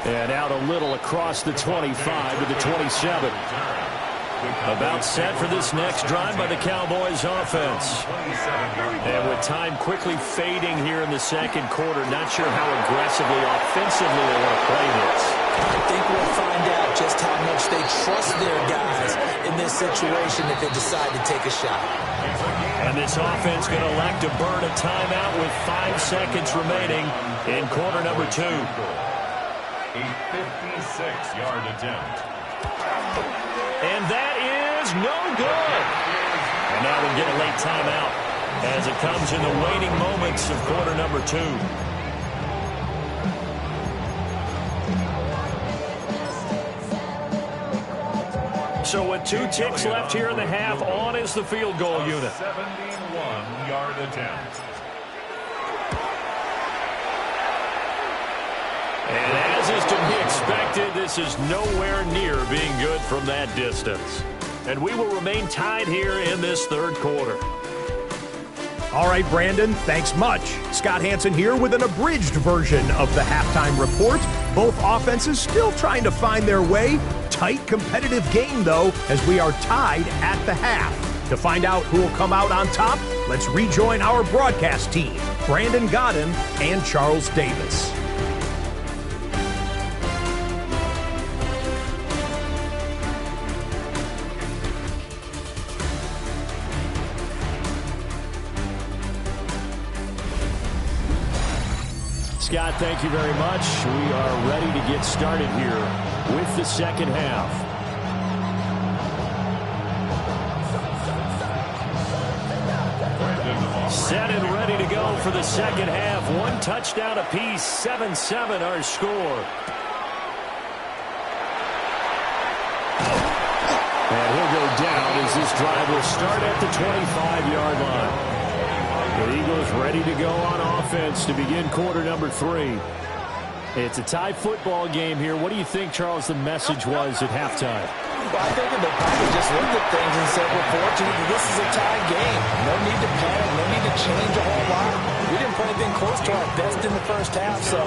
And out a little across the 25 to the 27. About set for this next drive by the Cowboys offense. And with time quickly fading here in the second quarter, not sure how aggressively, offensively they want to play this. I think we'll find out just how much they trust their guys in this situation if they decide to take a shot. And this offense going to elect to burn a timeout with 5 seconds remaining in quarter number 2. A 56-yard attempt. And that is no good. And now we'll get a late timeout as it comes in the waning moments of quarter number 2. So with 2 ticks left here in the half, on is the field goal unit. 71-yard attempt. And as is to be expected, this is nowhere near being good from that distance. And we will remain tied here in this third quarter. All right, Brandon, thanks much. Scott Hanson here with an abridged version of the halftime report. Both offenses still trying to find their way. Tight, competitive game, though, as we are tied at the half. To find out who will come out on top, let's rejoin our broadcast team, Brandon Godden and Charles Davis. Scott, thank you very much. We are ready to get started here with the second half. Set and ready to go for the second half. 1 touchdown apiece, 7-7 our score. And he'll go down as this drive will start at the 25-yard line. The Eagles ready to go on offense to begin quarter number 3. It's a tie football game here. What do you think, Charles, the message was at halftime? Well, I think the Packers just looked at things and said, we're fortunate that this is a tie game. No need to panic, no need to change a whole lot. We didn't play anything close to our best in the first half, so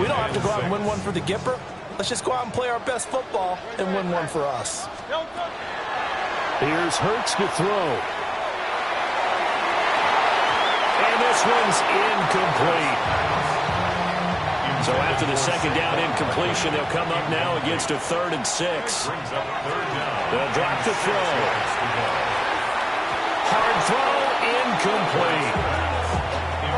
we don't have to go out and win one for the Gipper. Let's just go out and play our best football and win one for us. Here's Hurts to throw. And this one's incomplete. So after the second down incompletion, they'll come up now against a 3rd and 6. They'll drop the throw. Hard throw, incomplete.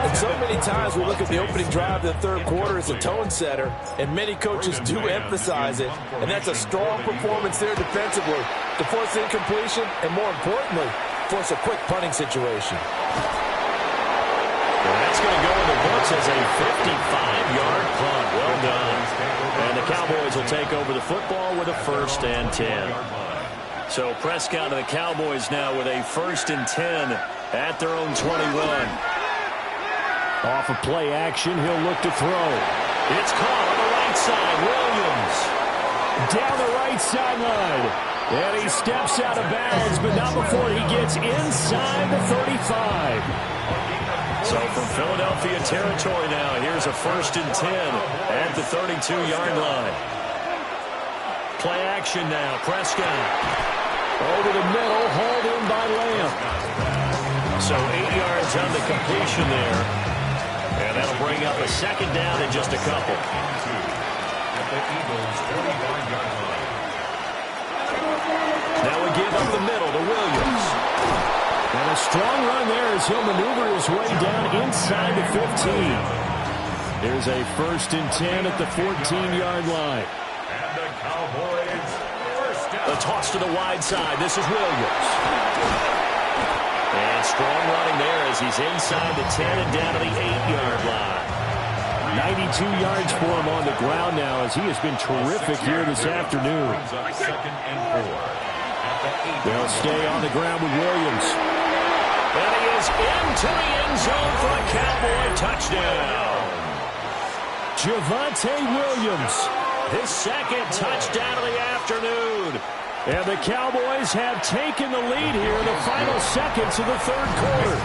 And so many times we look at the opening drive of the third quarter as a tone setter, and many coaches do emphasize it, and that's a strong performance there defensively to force incompletion and, more importantly, force a quick punting situation. Well, that's going to go in the books as a 55-yard punt. Well done. And the Cowboys will take over the football with a 1st and 10. So Prescott and the Cowboys now with a 1st and 10 at their own 21. Off of play action, he'll look to throw. It's caught on the right side. Williams down the right sideline. And he steps out of bounds, but not before he gets inside the 35. So from Philadelphia territory now, here's a 1st and 10 at the 32-yard line. Play action now. Prescott over the middle, hauled in by Lamb. So 8 yards on the completion there. And that'll bring up a 2nd down in just a couple. At the Eagles' 45-yard line. Now we give up the middle to Williams. And a strong run there as he'll maneuver his way down inside the 15. Here's a 1st and 10 at the 14-yard line. And the Cowboys first down. The toss to the wide side. This is Williams. And strong running there as he's inside the 10 and down to the 8-yard line. 92 yards for him on the ground now as he has been terrific here this afternoon. 2nd and 4. They'll stay on the ground with Williams. And he is into the end zone for a Cowboy touchdown. Javonte Williams, his 2nd touchdown of the afternoon. And the Cowboys have taken the lead here in the final seconds of the third quarter.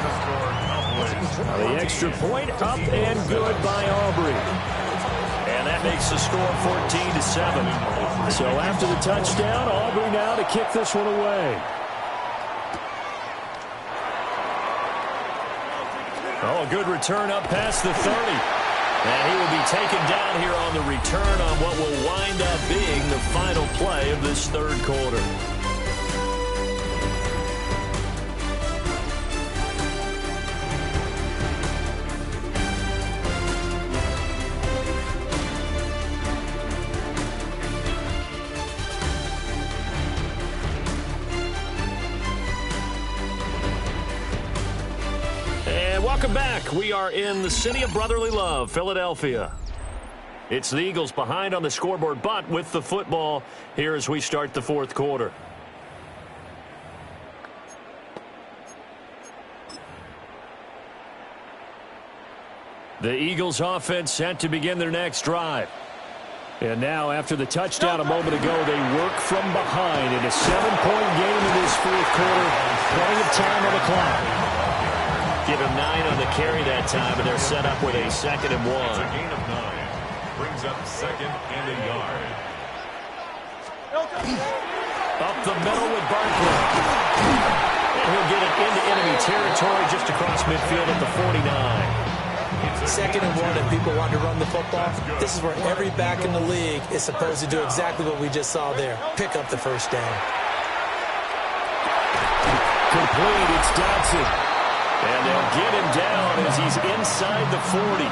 The extra point up and good by Aubrey. And that makes the score 14-7. So after the touchdown, Aubrey now to kick this one away. Oh, a good return up past the 30. And he will be taken down here on the return on what will wind up being the final play of this third quarter. Welcome back. We are in the city of brotherly love, Philadelphia. It's the Eagles behind on the scoreboard, but with the football here as we start the fourth quarter. The Eagles offense set to begin their next drive. And now, after the touchdown a moment ago, they work from behind in a 7-point game in this fourth quarter. Plenty of time on the clock. Give him 9 on the carry that time, and they're set up with a 2nd and 1. It's a gain of 9. Brings up 2nd and a yard. Up the middle with Barkley. And he'll get it into enemy territory just across midfield at the 49. 2nd and 1, and people want to run the football. This is where every back in the league is supposed to do exactly what we just saw there. Pick up the first down. Complete. It's Dodson. And they'll get him down as he's inside the 40.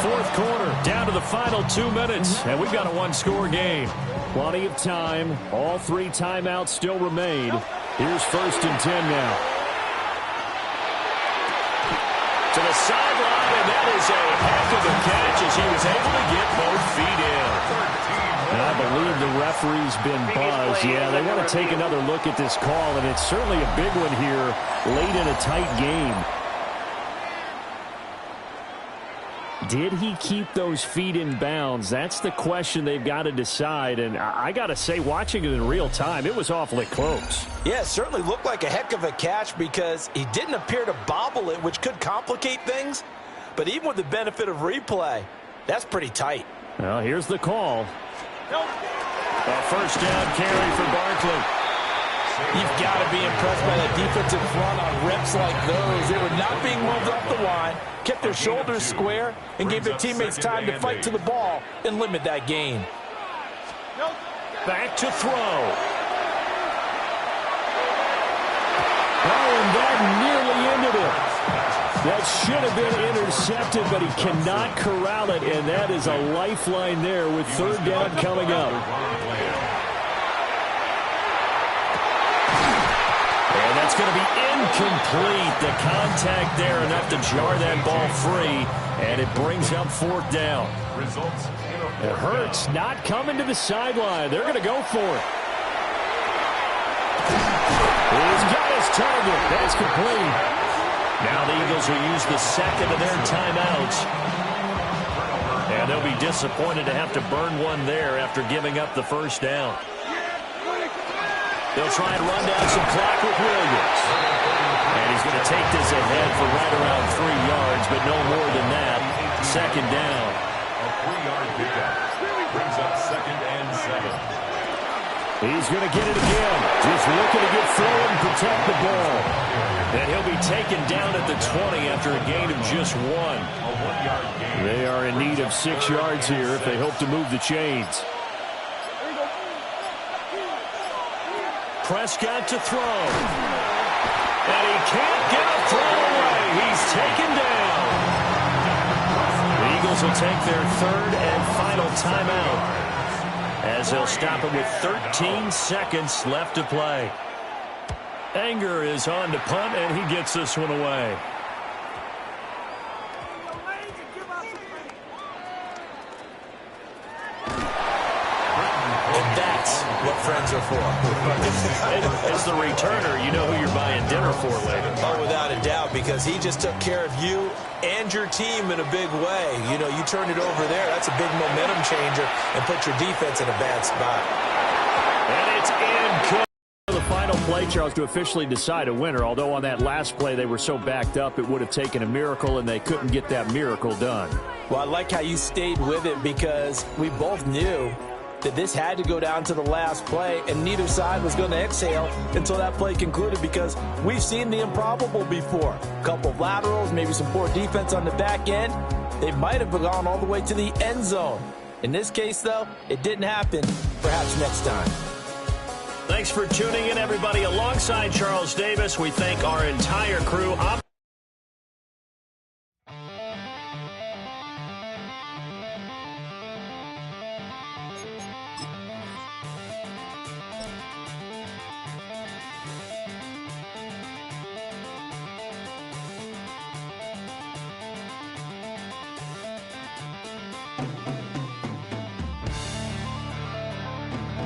Fourth quarter, down to the final 2 minutes, and we've got a one-score game. Plenty of time. All 3 timeouts still remain. Here's 1st and 10 now. To the sideline, and that is a heck of a catch as he was able to get both feet in. And I believe the referee's been buzzed. Yeah, they want to take another look at this call, and it's certainly a big one here late in a tight game. Did he keep those feet in bounds? That's the question they've got to decide. And I got to say, watching it in real time, it was awfully close. Yeah, it certainly looked like a heck of a catch because he didn't appear to bobble it, which could complicate things. But even with the benefit of replay, that's pretty tight. Well, here's the call. A first down carry for Barkley. You've got to be impressed by that defensive front on reps like those. They were not being moved up the line, kept their shoulders square, and gave their teammates time to fight to the ball and limit that gain. Back to throw. Oh, and that nearly ended it. That should have been intercepted, but he cannot corral it, and that is a lifeline there with 3rd down coming up. And that's going to be incomplete. The contact there enough to jar that ball free, and it brings up 4th down. It hurts not coming to the sideline. They're going to go for it. He's got his target. That's complete. Now the Eagles will use the 2nd of their timeouts. And they'll be disappointed to have to burn one there after giving up the first down. They'll try and run down some clock with Williams. And he's going to take this ahead for right around 3 yards, but no more than that. 2nd down. A 3-yard pickup. Brings up 2nd and 7. He's going to get it again. Just looking to get forward and protect the ball. And he'll be taken down at the 20 after a gain of just 1. A 1-yard gain. They are in need of 6 yards here if they hope to move the chains. Prescott to throw. And he can't get a throw away. He's taken down. The Eagles will take their 3rd and final timeout as they'll stop it with 13 seconds left to play. Anger is on to punt, and he gets this one away. And that's what friends are for. As the returner, you know who you're buying dinner for later. Oh, without a doubt, because he just took care of you and your team in a big way. You know, you turned it over there. That's a big momentum changer and put your defense in a bad spot. And it's in. The final play, Charles, to officially decide a winner, although on that last play they were so backed up it would have taken a miracle, and they couldn't get that miracle done. Well, I like how you stayed with it because we both knew that this had to go down to the last play, and neither side was going to exhale until that play concluded because we've seen the improbable before. A couple of laterals, maybe some poor defense on the back end. They might have gone all the way to the end zone. In this case, though, it didn't happen. Perhaps next time. Thanks for tuning in, everybody. Alongside Charles Davis, we thank our entire crew.